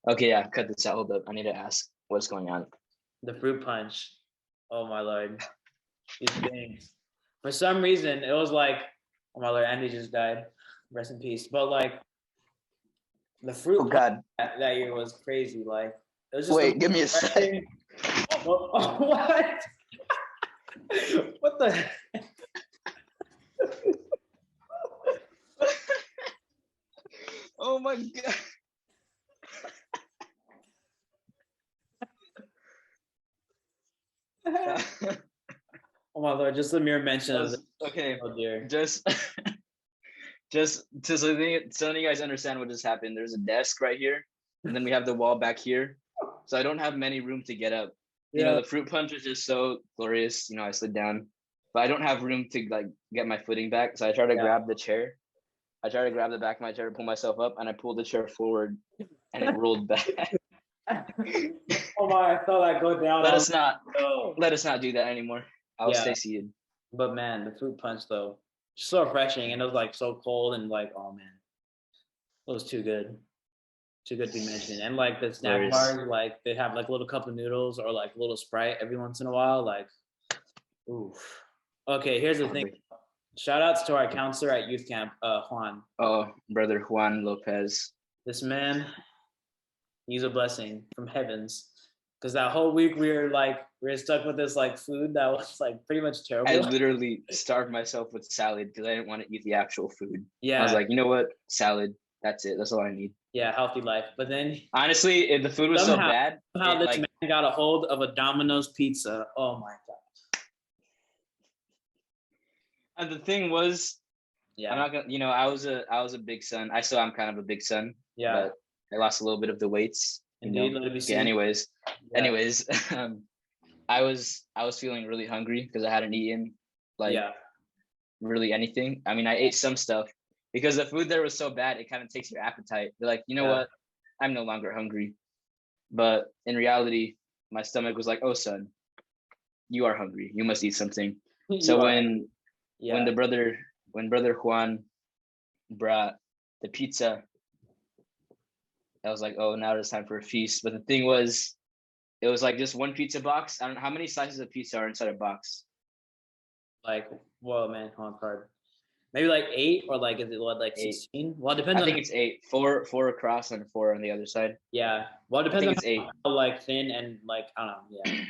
Okay, yeah, cut this out. Hold up. I need to ask what's going on. the fruit punch. Oh my lord, these things. For some reason, it was like, oh my lord, Andy just died. Rest in peace. But like the fruit punch God. that year was crazy. Like it was just Wait, give me a sec. What? What the? Oh my God. Oh my lord! Just the mere mention of this. Okay, Oh dear. just so you guys understand what just happened. There's a desk right here, and then we have the wall back here. So I don't have many room to get up. You know, the fruit punch is just so glorious. You know, I slid down, but I don't have room to like get my footing back. So I try to grab the chair. I try to grab the back of my chair to pull myself up, and I pulled the chair forward, and it rolled back. Oh my! I saw that go down. Let us not do that anymore. I'll stay seated. But man, the fruit punch though, so refreshing, and it was like so cold and like, oh man, it was too good to be mentioned. And like the snack bars, like they have like a little cup of noodles or like a little Sprite every once in a while. Like, oof. Okay, here's the thing. Shout outs to our counselor at youth camp, Juan. Oh, brother Juan Lopez. This man, he's a blessing from heavens. Because that whole week we were stuck with this like food that was like pretty much terrible. I literally starved myself with salad because I didn't want to eat the actual food. Yeah. I was like, you know what? Salad. That's it. That's all I need. Yeah, healthy life. But then honestly, if the food was somehow, so bad, somehow this man got a hold of a Domino's pizza. Oh my god. And the thing was, I'm not gonna, you know, I was a big son. I still am kind of a big son. Yeah. But I lost a little bit of the weights. Indeed, let it be seen. Anyways, I was feeling really hungry because I hadn't eaten really anything. I mean, I ate some stuff because the food there was so bad. It kind of takes your appetite. You're like, you know what? I'm no longer hungry. But in reality, my stomach was like, oh son, you are hungry. You must eat something. So when brother Juan brought the pizza, I was like, oh, now it's time for a feast. But the thing was, it was like just one pizza box. I don't know how many slices of pizza are inside a box. Like, whoa, man, hold on, card. Maybe like 8 or like is it what like 16? Well, it depends. I think it's 8. 4 across and 4 on the other side. Yeah. Well, it depends on it's 8. How like thin and like I don't know. Yeah.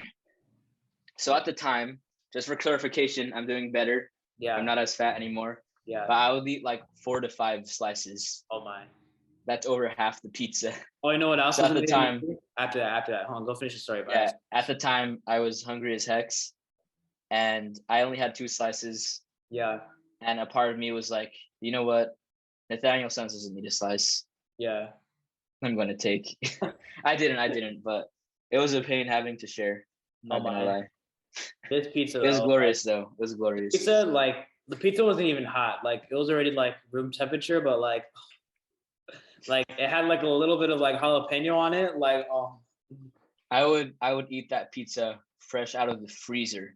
So at the time, just for clarification, I'm doing better. Yeah. I'm not as fat anymore. Yeah. But I would eat like 4 to 5 slices. Oh my. That's over half the pizza. Oh, you know what else? So at the time, after that, hold on, go finish the story. At the time, I was hungry as hex, and I only had 2 slices. Yeah. And a part of me was like, you know what? Nathaniel Sons doesn't need a slice. Yeah. I'm going to take. I didn't, but it was a pain having to share. Not gonna lie. This pizza. It was glorious though. It was glorious. Pizza, like the pizza wasn't even hot. Like it was already like room temperature, but like it had like a little bit of like jalapeno on it. Like I would eat that pizza fresh out of the freezer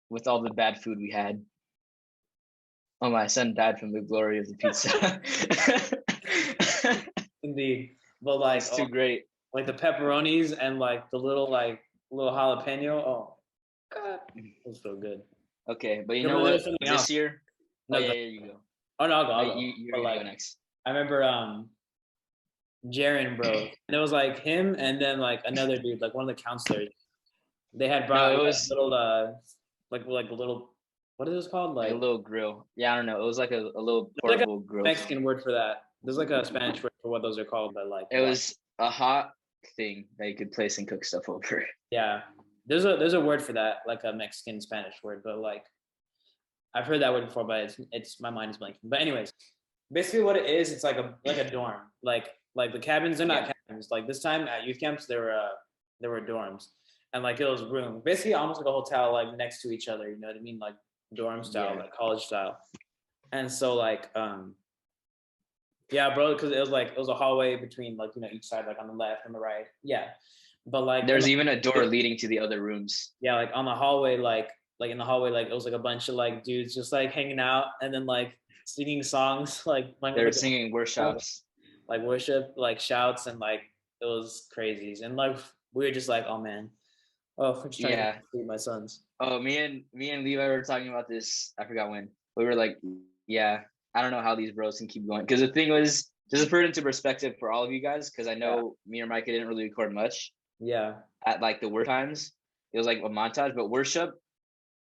with all the bad food we had. Oh, my son died from the glory of the pizza. Indeed. But like it's too great. Like the pepperonis and like the little jalapeno. Oh god. It was so good. Okay, but you know what? This year. No, yeah, here you go. Oh no, I'll go. You're gonna go next. I remember Jaren, bro. And it was like him and then like another dude, like one of the counselors. They had brought a little like a little, what is this called? Like a little grill. Yeah, I don't know. It was like a little portable grill. Mexican word for that. There's like a Spanish word for what those are called, but like it was a hot thing that you could place and cook stuff over. Yeah. There's a word for that, like a Mexican Spanish word, but like I've heard that word before, but it's my mind is blanking. But anyways, basically what it is, it's like a dorm. Like the cabins, they're not cabins. Like this time at youth camps, there were dorms. And like it was room. Basically almost like a hotel, like next to each other, you know what I mean? Like dorm style, like college style. And so like yeah, bro, because it was a hallway between like, you know, each side, like on the left and the right. Yeah. But like there's even a door leading to the other rooms. Yeah, like on the hallway, like in the hallway, like it was like a bunch of like dudes just like hanging out and then like singing songs, like they were singing worships, like worship, like shouts, and like it was crazy. And like we were just like, oh man, Oh, we're just trying to Yeah. feed my sons. Oh, me and Levi were talking about this. I forgot when. We were like, yeah, I don't know how these bros can keep going. Because the thing was, just to put it into perspective for all of you guys, because I Yeah. know me or Micah didn't really record much Yeah. at like the work times. It was like a montage, but worship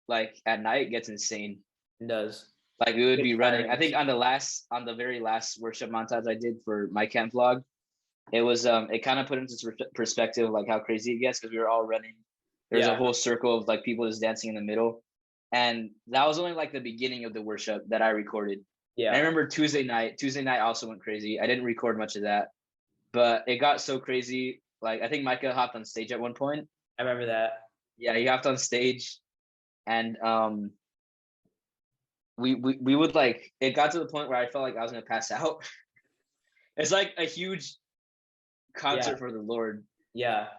like at night gets insane. It does. Like we would It's be running. I tiring. think on the very last worship montage I did for my camp vlog, it was it kind of put into perspective like how crazy it gets because we were all running. There's a Yeah. whole circle of like people just dancing in the middle, and that was only like the beginning of the worship that I recorded. And I Yeah. remember Tuesday night also went crazy. I didn't record much of that, but it got so crazy. Like I think Micah hopped on stage at one point. I remember that. Yeah, he hopped on stage, and we would like it got to the point where I felt like I was gonna pass out. It's like a huge Yeah. concert for the Lord. Yeah.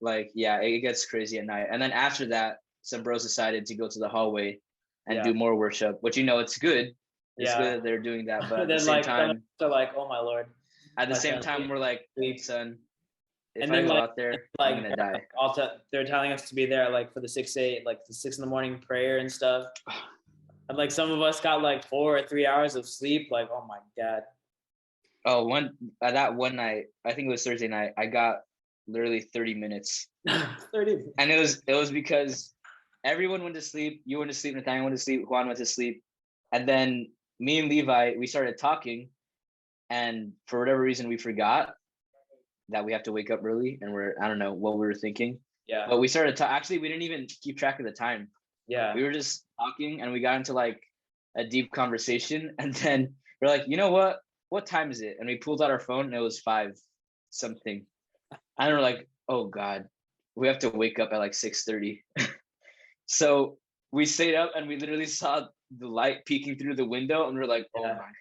Like, yeah, it gets crazy at night. And then after that, some bros decided to go to the hallway and Yeah. do more worship, which it's good. It's Yeah. good that they're doing that, but Then like some are like, oh my lord, my son we're like, sleep. son, if And I then go like out there, I'm like gonna die. also they're telling us to be there like for the 6 8 like the 6 in the morning prayer and stuff. And like some of us got like 4 or 3 hours of sleep. Like, oh my god. Oh, that one night, I think it was Thursday night, I got literally 30 minutes. 30. And it was because everyone went to sleep. You went to sleep, Nathaniel went to sleep, Juan went to sleep. And then me and Levi, we started talking, and for whatever reason we forgot that we have to wake up early, and I don't know what we were thinking. Yeah. But we started to actually we didn't even keep track of the time. Yeah. We were just talking and we got into like a deep conversation, and then we're like, you know what time is it? And we pulled out our phone and it was 5 something. And we're like, oh God, we have to wake up at like 6:30. So we stayed up and we literally saw the light peeking through the window, and we're like, oh Yeah. my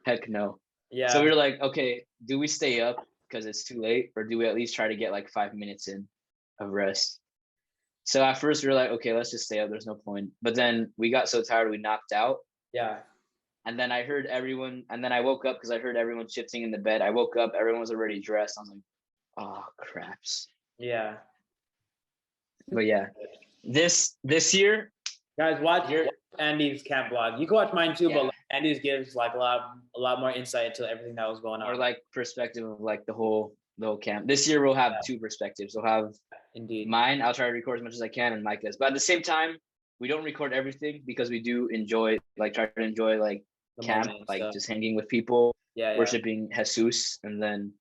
heck no. So we Yeah. were like, okay, do we stay up because it's too late, or do we at least try to get like 5 minutes in of rest? So at first we were like, okay, let's just stay up. There's no point. But then we got so tired we knocked out. Yeah. And then I heard everyone, and then I woke up because I heard everyone shifting in the bed. I woke up, everyone was already dressed. I was like, oh craps. Yeah. But yeah, this year, Guys, watch you're Andy's camp vlog. You can watch mine too, yeah, but like, Andy's gives like a lot more insight into everything that was going or on. like perspective of like the whole camp. This year we'll have two perspectives. We'll have Indeed. mine. I'll try to record as much as I can, and Micah's. But at the same time, we don't record everything because we do enjoy try to enjoy like The camp, moment and like stuff. just hanging with people, Yeah. worshiping Jesus, and then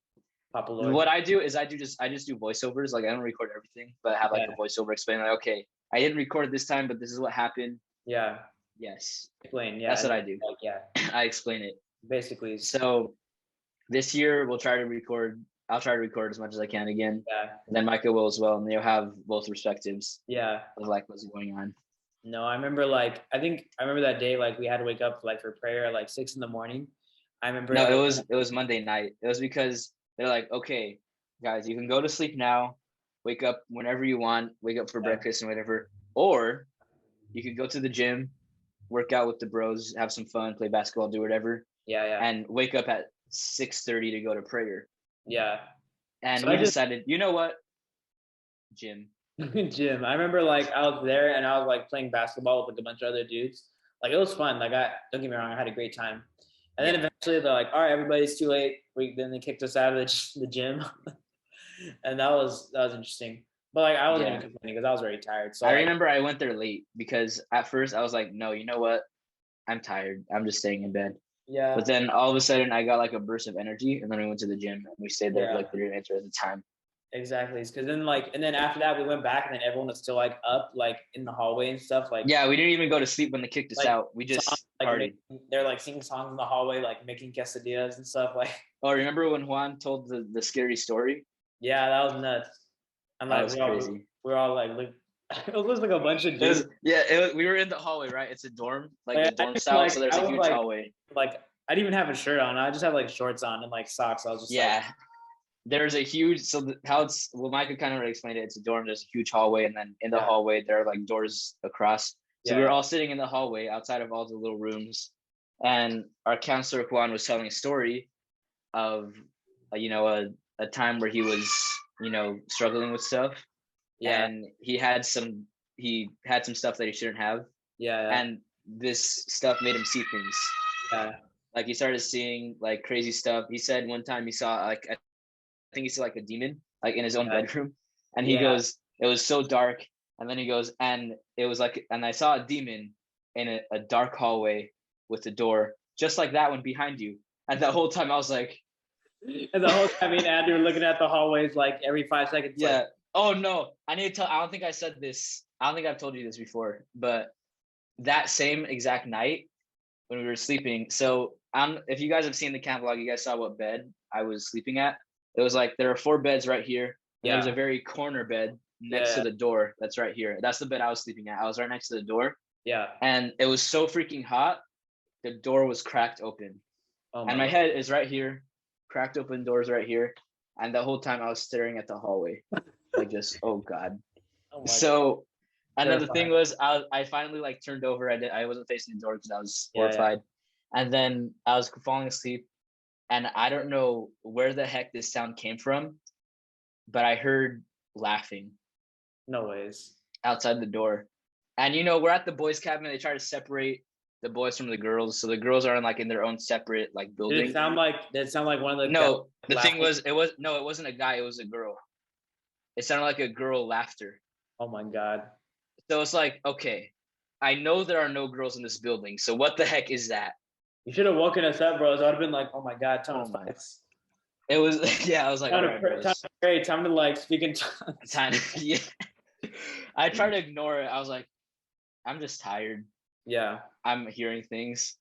Papa Lord. what I do is I just do voiceovers. Like I don't record everything, but I have like a voiceover explaining like, okay, I didn't record this time, but this is what happened. Yeah. Yes. Explain. Yeah. That's what I do. Like, yeah. I explain it. Basically. So this year we'll try to record. I'll try to record as much as I can again. Yeah. And then Micah will as well, and they'll have both perspectives. Yeah. Of like what's going on. No, I remember like I remember that day like we had to wake up like for prayer at like 6 in the morning. I remember. No, it was Monday night. It was because they're like, okay, guys, you can go to sleep now, wake up whenever you want, wake up for breakfast and whatever, or you could go to the gym, work out with the bros, have some fun, play basketball, do whatever. Yeah, yeah. And wake up at 6:30 to go to prayer. Yeah. And so we decided, you know what? Gym. Gym. I remember like I was there and I was like playing basketball with like a bunch of other dudes. Like it was fun. Like don't get me wrong, I had a great time. And then eventually they're like, all right, everybody's too late. Then they kicked us out of the gym. And that was interesting. But like I wasn't even complaining because I was very tired. So I remember I went there late because at first I was like, no, you know what? I'm tired. I'm just staying in bed. Yeah. But then all of a sudden I got like a burst of energy, and then we went to the gym and we stayed there for like 30 minutes at the time. Exactly. Because then and then after that we went back and then everyone was still like up like in the hallway and stuff. Like yeah, we didn't even go to sleep when they kicked us out. We just partied. They're like singing songs in the hallway, like making quesadillas and stuff. Like oh, remember when Juan told the scary story? Yeah, that was nuts. And like that was crazy. We're all like it was like a bunch of dudes. We were in the hallway, right? It's a dorm, like a dorm style, so there's a huge hallway. Like I didn't even have a shirt on. I just had like shorts on and like socks. I was just there's a huge Micah kind of explained it. It's a dorm. There's a huge hallway, and then in the hallway there are like doors across. So we were all sitting in the hallway outside of all the little rooms, and our counselor Juan was telling a story of a time where he was struggling with stuff, Yeah. and he had some stuff that he shouldn't have, Yeah. and this stuff made him see things. Yeah. Like he started seeing like crazy stuff. He said one time he saw like I think he saw like a demon like in his own bedroom, and he Yeah. goes, it was so dark, and then he goes, and it was like, and I saw a demon in a dark hallway with a door just like that one behind you. And the whole time I was like, And the whole time, me and Andrew were looking at the hallways like every 5 seconds. yeah. Like, Oh no, I need to tell. I don't think I said this. I don't think I've told you this before, but that same exact night when we were sleeping. So if you guys have seen the camp vlog, you guys saw what bed I was sleeping at. It was like there are 4 beds right here, and there's a very corner bed next to the door that's right here. That's the bed I was sleeping at. I was right next to the door. Yeah. And it was so freaking hot. The door was cracked open, and my head is right here. Cracked open doors right here, and the whole time I was staring at the hallway, like just oh god. So, and then the thing was, I finally like turned over. I wasn't facing the door because I was horrified, and then I was falling asleep, and I don't know where the heck this sound came from, but I heard laughing. No ways. Outside the door, and we're at the boys' cabin. They try to separate the boys from the girls, so the girls are in like in their own separate like building. Did it sound like one of the no? The thing was, it wasn't a guy. It was a girl. It sounded like a girl laughter. Oh my god. So it's like, okay, I know there are no girls in this building. So what the heck is that? You should have woken us up, bros. I would have been like, oh my god, time to fight. It was yeah. I was like, time to pray, time to like speak in tongues. Yeah. I tried to ignore it. I was like, I'm just tired. Yeah. I'm hearing things,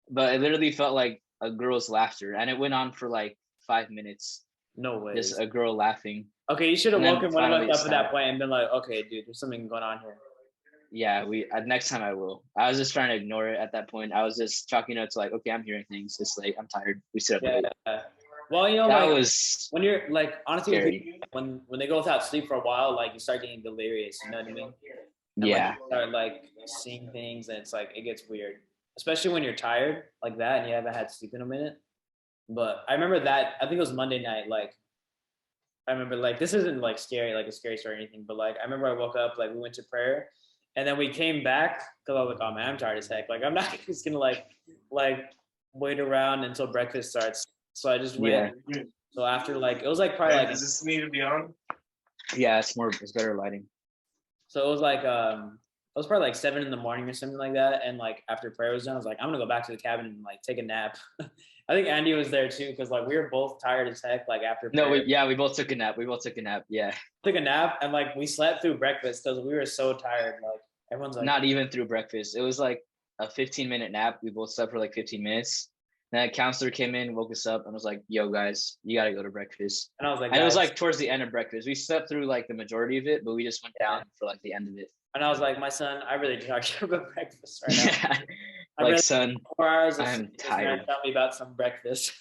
but it literally felt like a girl's laughter, and it went on for like 5 minutes. No way. Just a girl laughing. Okay, you should have woken one of us up at that point and been like, okay, dude, there's something going on here. Yeah, next time I will. I was just trying to ignore it at that point. I was just chalking it to like, okay, I'm hearing things. It's late. I'm tired. We sit up late. Well, that was when you're like, honestly, when they go without sleep for a while, like you start getting delirious. You know what I mean? And, yeah. Like, you start like seeing things, and it's like it gets weird, especially when you're tired like that and you haven't had sleep in a minute. But I remember that. I think it was Monday night. Like, I remember like this isn't like scary, like a scary story or anything, but like I remember I woke up, like we went to prayer, and then we came back because I was like, oh man, I'm tired as heck. Like I'm not just gonna like wait around until breakfast starts. So I just went. Yeah. So after like it was like probably like. Does this need to be on? Yeah, it's better lighting. So it was like it was probably like 7 in the morning or something like that, and like after prayer was done, I was like, I'm gonna go back to the cabin and like take a nap. I think Andy was there too because like we were both tired as heck. Like after prayer. No, we both took a nap. Yeah, took a nap and like we slept through breakfast because we were so tired. Like everyone's like not even through breakfast. It was like a 15-minute nap. We both slept for like 15 minutes. Then a counselor came in, woke us up, and was like, "Yo, guys, you gotta go to breakfast." And I was like, and it was like towards the end of breakfast. We slept through like the majority of it, but we just went down for like the end of it. And I was like, my son, I really do not care about breakfast right now. Yeah. Like, son, 4 hours. I'm tired. Tell me about some breakfast.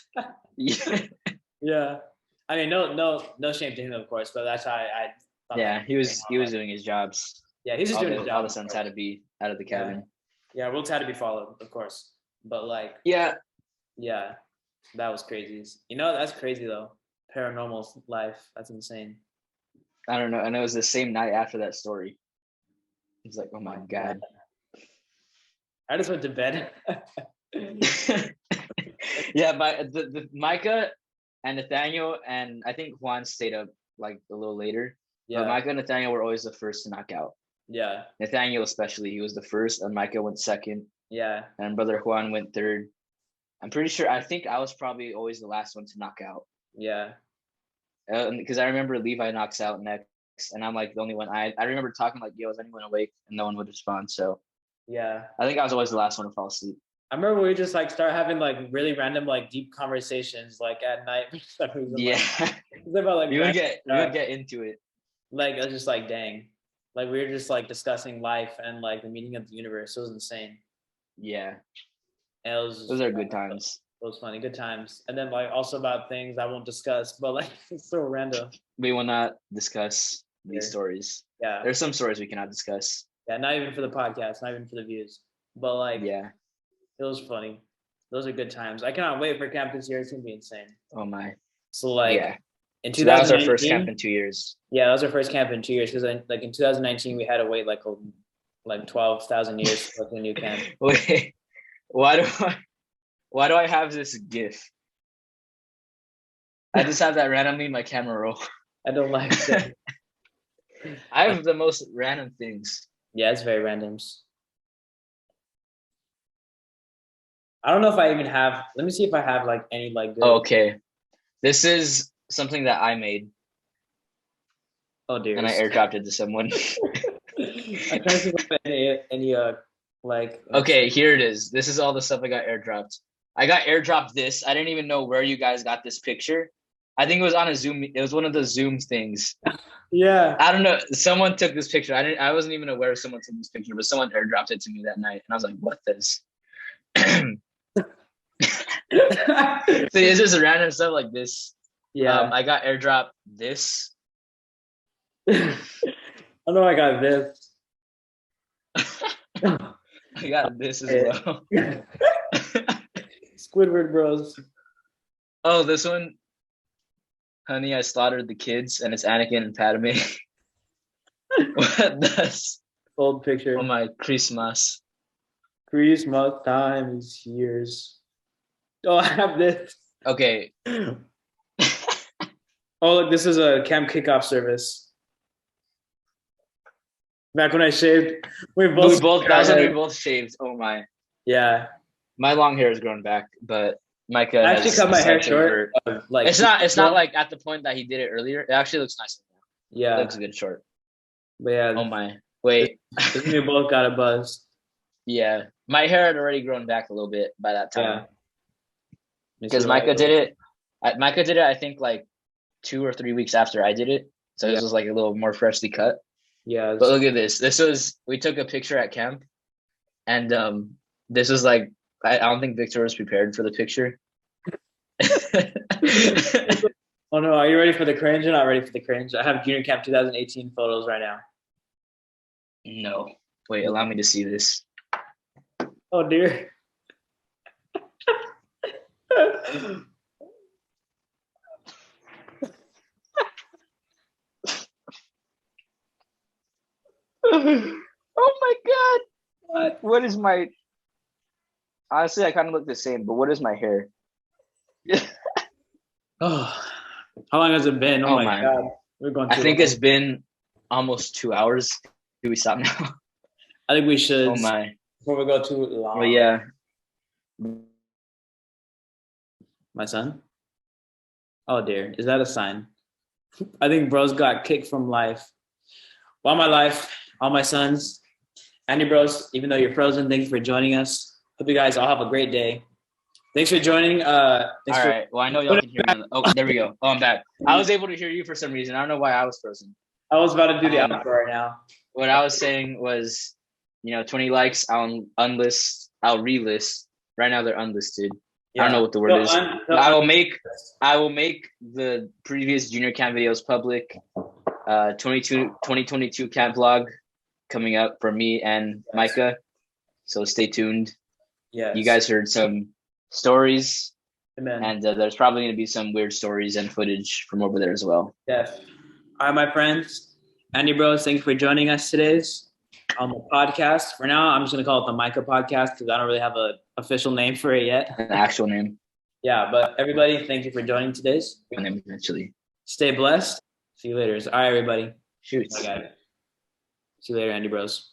Yeah. Yeah. I mean, no shame to him, of course, but that's how I thought. Yeah, he was doing his jobs. Yeah, he's just doing his job. All the sons had to be out of the cabin. Yeah, rules had to be followed, of course. But like, yeah, that was crazy. That's crazy though. Paranormal life. That's insane. I don't know. And it was the same night after that story. It's like, oh my God. I just went to bed. Yeah, but the Micah and Nathaniel and I think Juan stayed up like a little later. Yeah. But Micah and Nathaniel were always the first to knock out. Yeah. Nathaniel especially, he was the first, and Micah went second. Yeah. And brother Juan went third. I'm pretty sure. I think I was probably always the last one to knock out. Yeah. Because I remember Levi knocks out next, and I'm like the only one. I remember talking like, "Yo, is anyone awake?" And no one would respond. So yeah, I think I was always the last one to fall asleep. I remember we just like start having like really random like deep conversations like at night. Yeah. About, like, we would get into it. Like it was just like dang, like we were just like discussing life and like the meaning of the universe. It was insane. Yeah. And it was just, those are good times. It was funny, good times. And then like also about things I won't discuss, but like it's so random. We will not discuss these stories. Yeah. There's some stories we cannot discuss. Yeah, not even for the podcast, not even for the views. But like yeah. It was funny. Those are good times. I cannot wait for camp this year. It's gonna be insane. Oh my. So like In So that was our first 2019, camp in 2 years. yeah, that was our first camp in 2 years because like in 2019 we had to wait like 12,000 years to go to a new camp. Wait, why do I have this GIF? I just have that randomly in my camera roll. I don't like that. I have the most random things. Yeah, it's very randoms. I don't know if I even have. Let me see if I have like any like good. Oh, okay, this is something that I made. Oh dear. And I airdropped it to someone. I can't see if I have any like. Okay, here it is. This is all the stuff I got airdropped. I got airdropped this. I didn't even know where you guys got this picture. I think it was on a Zoom. It was one of the Zoom things. Yeah. I don't know. Someone took this picture. I wasn't even aware someone took this picture, but someone airdropped it to me that night, and I was like, "What this?" So it's just random stuff like this. Yeah. I got airdropped this. I know I got this. I got this as well. Squidward Bros. Oh, this one. Honey, I slaughtered the kids, and it's Anakin and Padme. What this? Old picture. Oh my Christmas. Christmas time is here. Oh, I have this. Okay. Oh, look, this is a camp kickoff service. Back when I shaved, that's when we both shaved. Oh my. Yeah. My long hair has grown back, but Micah I actually cut my hair short. Like it's not like at the point that he did it earlier. It actually looks nice now. Yeah. It looks good short. But yeah. Oh my. Wait. We both got a buzz. Yeah. My hair had already grown back a little bit by that time. Yeah. Because Micah did it. I think like 2 or 3 weeks after I did it. So this was like a little more freshly cut. Yeah. But look at this. We took a picture at camp, and this was like I don't think Victor was prepared for the picture. Oh no, are you ready for the cringe? You're not ready for the cringe. I have junior camp 2018 photos right now. No. Wait, allow me to see this. Oh dear. Oh my god. What is my honestly I kind of look the same, but what is my hair? Oh, how long has it been? Oh my god. We're going I think long. It's been almost 2 hours. Do we stop now? I think we should. Oh my. Before we go too long. Well, yeah. My son? Oh dear. Is that a sign? I think bros got kicked from life. Well, my life, all my sons, Andy Bros, even though you're frozen, thanks for joining us. Hope you guys all have a great day. Thanks for joining. All right. Well, I know y'all can hear me. Oh, there we go. Oh, I'm back. I was able to hear you for some reason. I don't know why I was frozen. I was about to do the outro right now. What I was saying was, 20 likes, I'll relist. Right now they're unlisted. Yeah. I don't know what the word is. I will make the previous junior camp videos public. 2022 camp vlog coming up for me and Micah. So stay tuned. Yeah. You guys heard some stories. Amen. And there's probably going to be some weird stories and footage from over there as well. Yes. All right, my friends. Andy Bros, thanks for joining us today on the podcast. For now, I'm just going to call it the Micah podcast because I don't really have an official name for it yet. An actual name. Yeah, but everybody, thank you for joining today's. My name eventually. Stay blessed. See you later. All right, everybody. Shoot. I got it. See you later, Andy Bros.